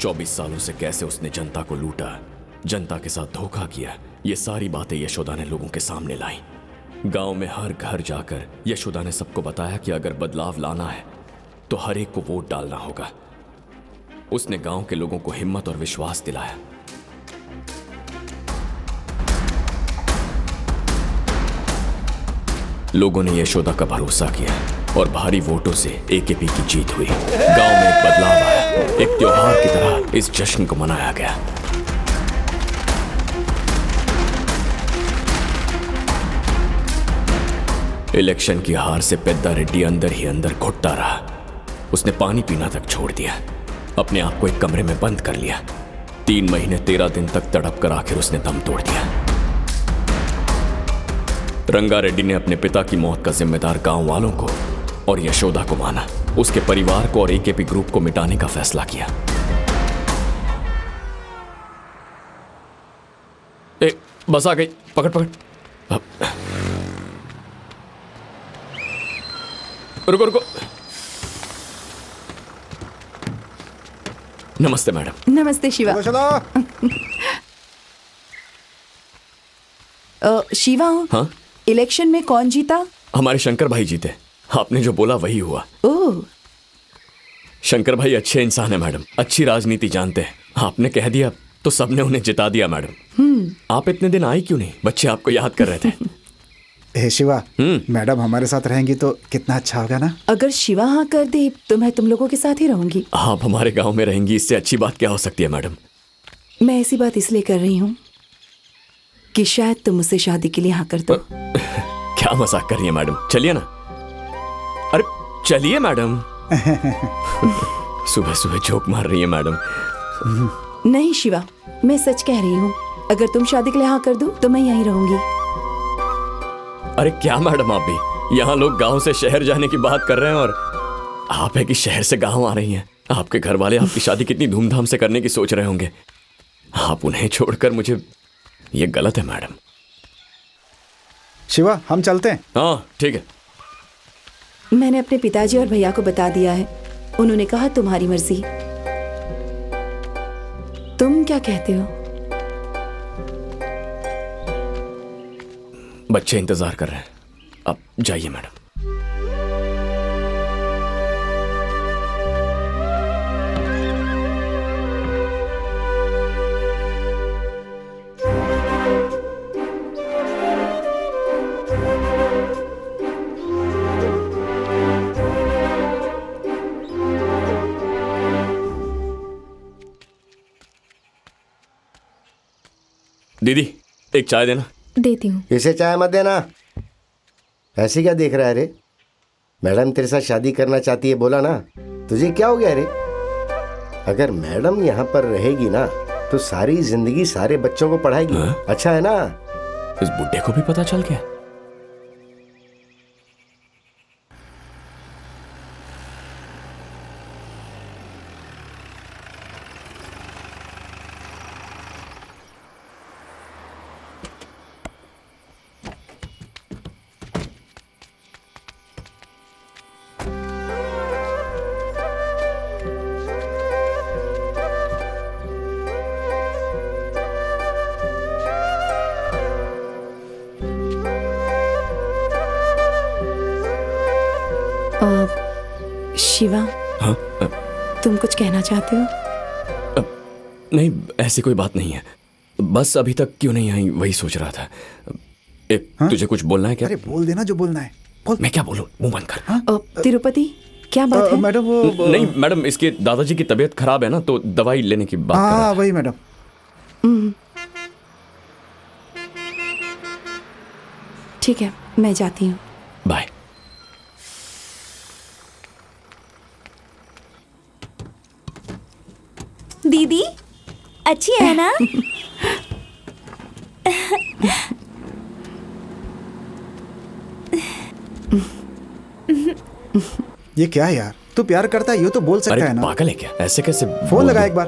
24 सालों से कैसे उसने जनता को लूटा, जनता के साथ धोखा किया, ये सारी बातें यशोदा ने लोगों के सामने लाई। गांव में हर घर जाकर यशोदा ने सबको बताया कि अगर बदलाव लाना है तो हर एक को वोट डालना होगा। उसने गांव के लोगों को हिम्मत और विश्वास दिलाया। लोगों ने यशोदा का भरोसा किया और भारी वोटों से एकेपी की जीत हुई। गांव में एक बदलाव आया, एक त्योहार की तरह इस जश्न को मनाया गया। इलेक्शन की हार से पेद्दा रेड्डी अंदर ही अंदर घुटता रहा। उसने पानी पीना तक छोड़ दिया, अपने आप को एक कमरे में बंद कर लिया। 3 महीने 13 दिन तक तड़प कर आखिर उसने दम तोड़ दिया। रंगा रेड्डी ने अपने पिता की मौत का जिम्मेदार गांव वालों को और यशोदा को माना। उसके परिवार को और एकेपी ग्रुप को मिटाने का फैसला किया। बस आ गई, पकड़ पकड़। रुको रुको, नमस्ते मैडम। नमस्ते शिवा। शिवा, हाँ? इलेक्शन में कौन जीता? हमारे शंकर भाई जीते। आपने जो बोला वही हुआ। ओह, शंकर भाई अच्छे इंसान है मैडम, अच्छी राजनीति जानते हैं। आपने कह दिया तो सबने उन्हें जिता दिया मैडम। आप इतने दिन आई क्यों नहीं? बच्चे आपको याद कर रहे थे। हे शिवा, मैडम हमारे साथ रहेंगी तो कितना अच्छा होगा ना। अगर शिवा हाँ कर दे तो मैं तुम लोगों के साथ ही रहूंगी। आप हमारे गांव में रहेंगी, इससे अच्छी बात क्या हो सकती है मैडम? मैं ऐसी बात इसलिए कर रही हूँ कि शायद तुम मुझसे शादी के लिए हाँ कर दो। क्या मजाक कर रही है मैडम? चलिए ना। अरे चलिए मैडम। सुबह सुबह जोक मार रही है मैडम। नहीं शिवा, मैं सच कह रही हूँ। अगर तुम शादी के लिए हाँ कर दो तो मैं यहीं रहूंगी। अरे क्या मैडम, आप भी यहाँ लोग गांव से शहर जाने की बात कर रहे हैं और आप है कि शहर से गांव आ रही हैं। आपके घर वाले आपकी शादी कितनी धूमधाम से करने की सोच रहे होंगे। आप उन्हें छोड़कर मुझे, ये गलत है मैडम। शिवा, हम चलते हैं। हाँ ठीक है। मैंने अपने पिताजी और भैया को बता दिया है। उन्होंने कहा तुम्हारी मर्जी। तुम क्या कहते हो? बच्चे इंतजार कर रहे हैं, अब जाइए मैडम। दीदी एक चाय देना। देती हूँ। इसे चाय मत देना। ऐसे क्या देख रहा है रे? मैडम तेरे साथ शादी करना चाहती है, बोला ना। तुझे क्या हो गया रे? अगर मैडम यहाँ पर रहेगी ना तो सारी जिंदगी सारे बच्चों को पढ़ाएगी। अच्छा है ना? इस बुड्ढे को भी पता चल गया। शिवा, हाँ? तुम कुछ कहना चाहते हो? नहीं, ऐसी कोई बात नहीं है। बस अभी तक क्यों नहीं आई वही सोच रहा था। तुझे कुछ बोलना है क्या? अरे बोल देना जो बोलना है। बोल। मैं क्या बोलूं? मुंह बंद कर। तिरुपति, क्या बात है? मैडम वो नहीं मैडम, इसके दादाजी की तबीयत खराब है ना, तो दवाई लेने की बात कर रहा था। वही मैडम। ठीक है, मैं जाती हूँ। बाय। दीदी अच्छी है ना? ये क्या है यार? तू प्यार करता है, ये तो बोल सकता है ना। पागल है क्या? ऐसे कैसे? फोन लगा एक बार।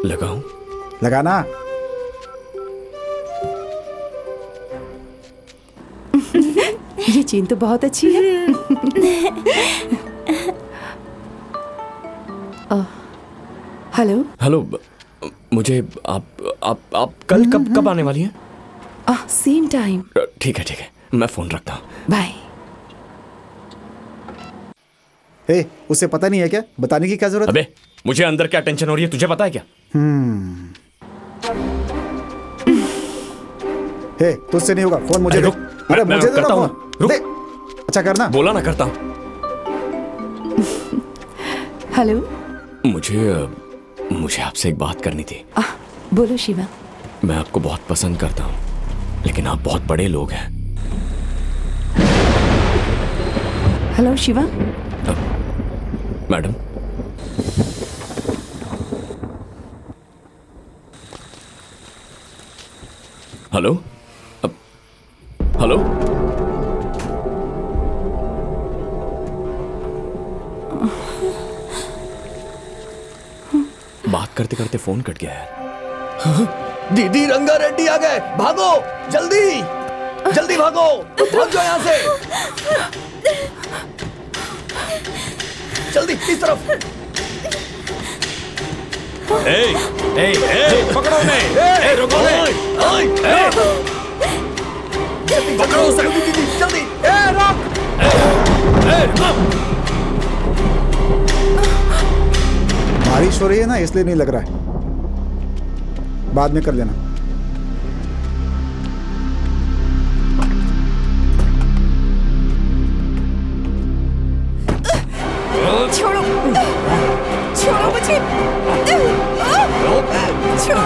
लगाऊं? लगाना। ये चीन तो बहुत अच्छी है। हेलो। हेलो, मुझे आप कल कब आने वाली हैं? Same time. ठीक है, मैं फोन रखता हूँ। बाय। उसे पता नहीं है क्या? बताने की क्या जरूरत? अबे मुझे अंदर क्या टेंशन हो रही है, तुझे पता है क्या? तुझसे नहीं होगा। फोन मुझे। अरे मुझे दे ना फोन। दे। अच्छा करना। बोला ना करता हूँ। हेलो। मुझे आपसे एक बात करनी थी। बोलो शिवा। मैं आपको बहुत पसंद करता हूँ, लेकिन आप बहुत बड़े लोग हैं। Hello Shiva. Madam, hello hello. बात करते करते फोन कट गया यार। दीदी रंगा रेड्डी आ गए, भागो जल्दी जल्दी भागो, भाग जाओ यहाँ से, जल्दी इस तरफ। पकड़ो उन्हें। रुको पकड़ो उसे जल्दी। बारिश हो रही है ना, इसलिए नहीं लग रहा है, बाद में कर लेना। छोड़ो, छोड़ो मुझे, छोड़ो।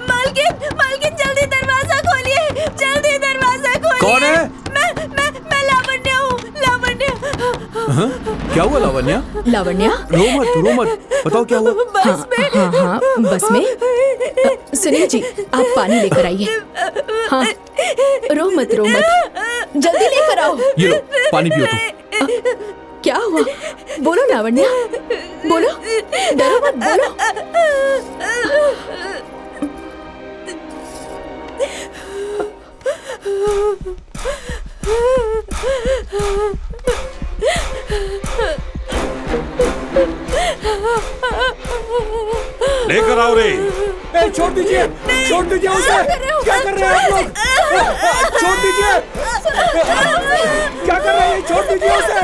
मालकिन, मालकिन जल्दी दरवाजा खोलिए, जल्दी दरवाजा खोलिए। कौन है? मैं लावण्या हूँ, लावण्या। क्या हुआ लावण्या? लावण्या, रो मत, बताओ क्या हुआ? बस में। हाँ, बस में। सुनिए जी, आप पानी लेकर आइए। हाँ, रो मत, जल्दी लेकर आओ। ये लो, पानी पियो तुम। क्या हुआ? बोलो लावण्या, बोलो, डरो मत, बोलो। लेकर आओ रे। छोड़ दीजिए उसे। क्या कर रहे हैं आप लोग? छोड़ दीजिए। क्या कर रहे हैं? छोड़ दीजिए उसे।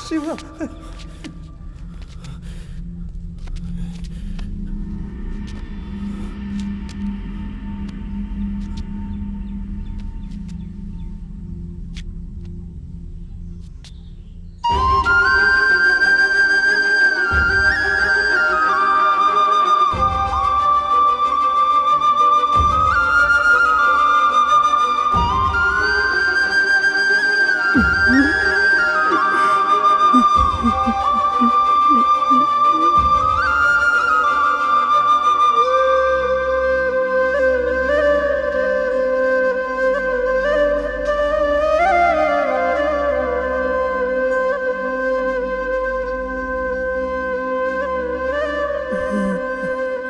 शिवा।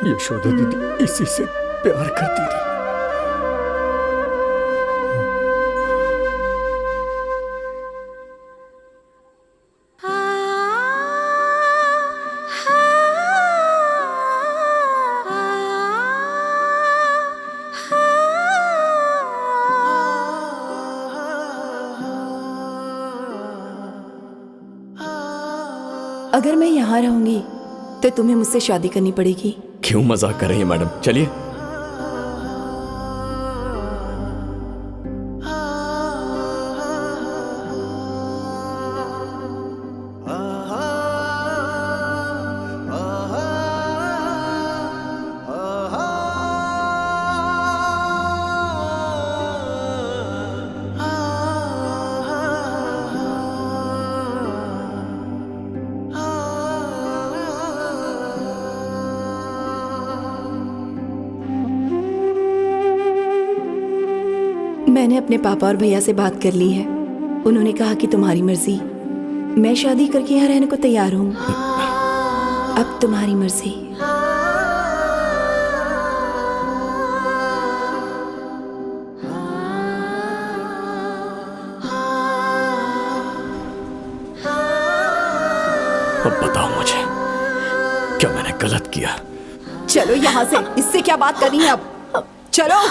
यशोदा दीदी इसी से प्यार करती थी। अगर मैं यहाँ रहूंगी तो तुम्हें मुझसे शादी करनी पड़ेगी। क्यों मजाक कर रही है मैडम? चलिए। मैंने अपने पापा और भैया से बात कर ली है। उन्होंने कहा कि तुम्हारी मर्जी, मैं शादी करके यहाँ रहने को तैयार हूँ। अब तुम्हारी मर्जी। अब बताओ मुझे, क्या मैंने गलत किया? चलो यहाँ से, इससे क्या बात करनी है अब? चलो।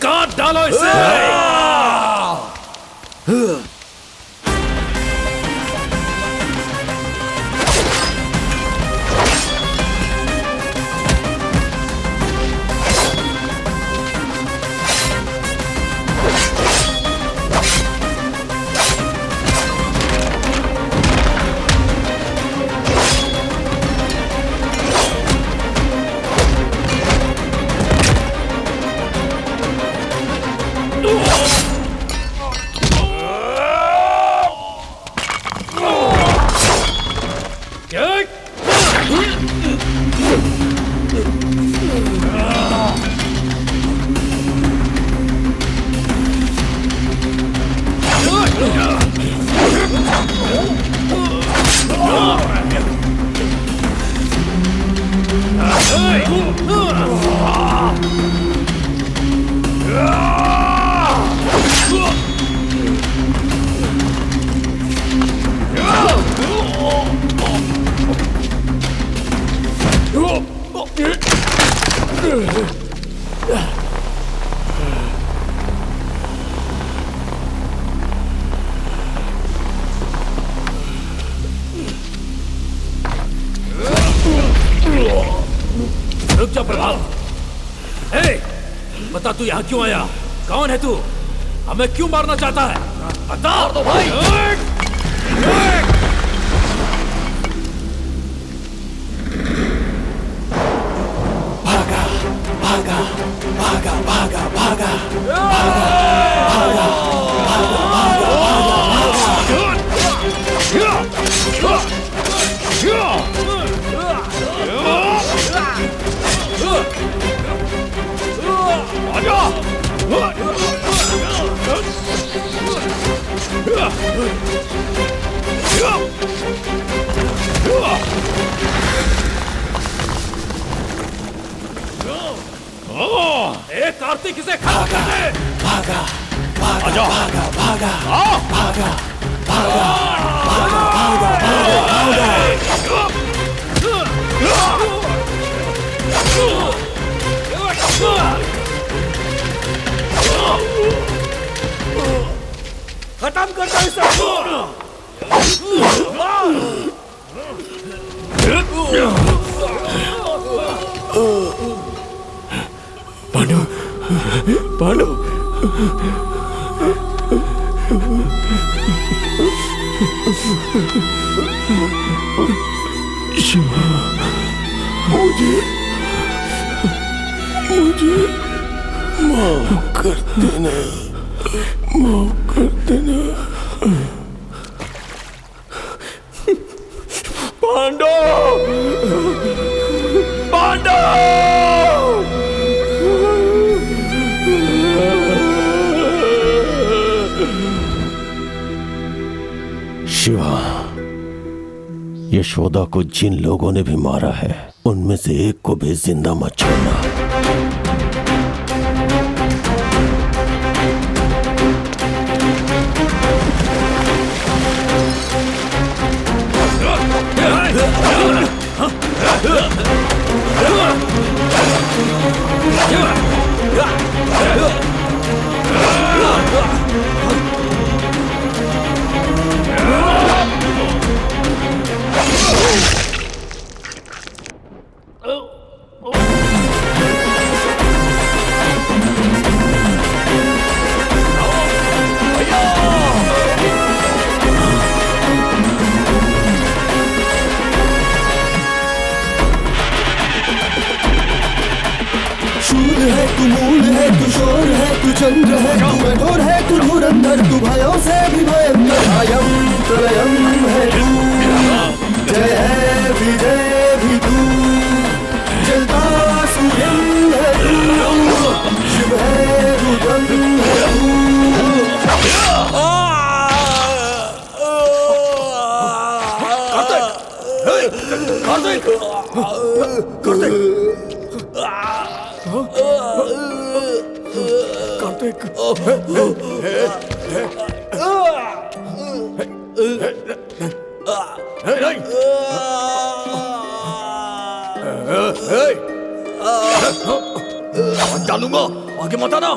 काट डालो इसे। रुक जा प्रभाव। बता तू यहाँ क्यों आया? कौन है तू? हमें क्यों मारना चाहता है? बता दो भाई। भागा भागा भागा भागा भागा भागा कार्तिक इसे खत्म कर दे। भागा भागा भागा भागा भागा भागा भागा भागा खत्म कर दो इसे। पांडु पांडु शिवा मुझे माफ कर देना, माफ कर देना। पांडो, पांडो। शिवा, यशोदा को जिन लोगों ने भी मारा है उनमें से एक को भी जिंदा मत छोड़ना। शूर है तू, मूल है तू, शोर है तू, चंद्र है तू, कठोर है तू, धुरंधर तू, भयों से भी भयंकर, अयं प्रलयं है तू, जय है विजय भी तू, जलता सूर्यं है तू, शिव है रुद्रं है तू। कार्तिक, कार्तिक, डालूंगा, आगे मत आना।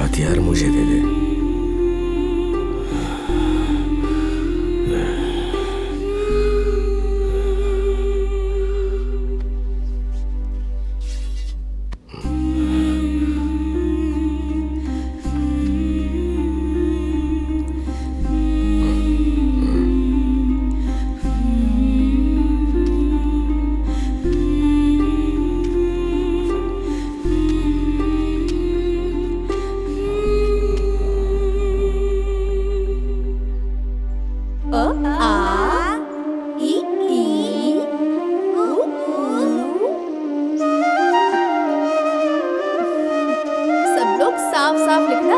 हथियार मुझे दे दे। सब लोग साफ साफ लिखना,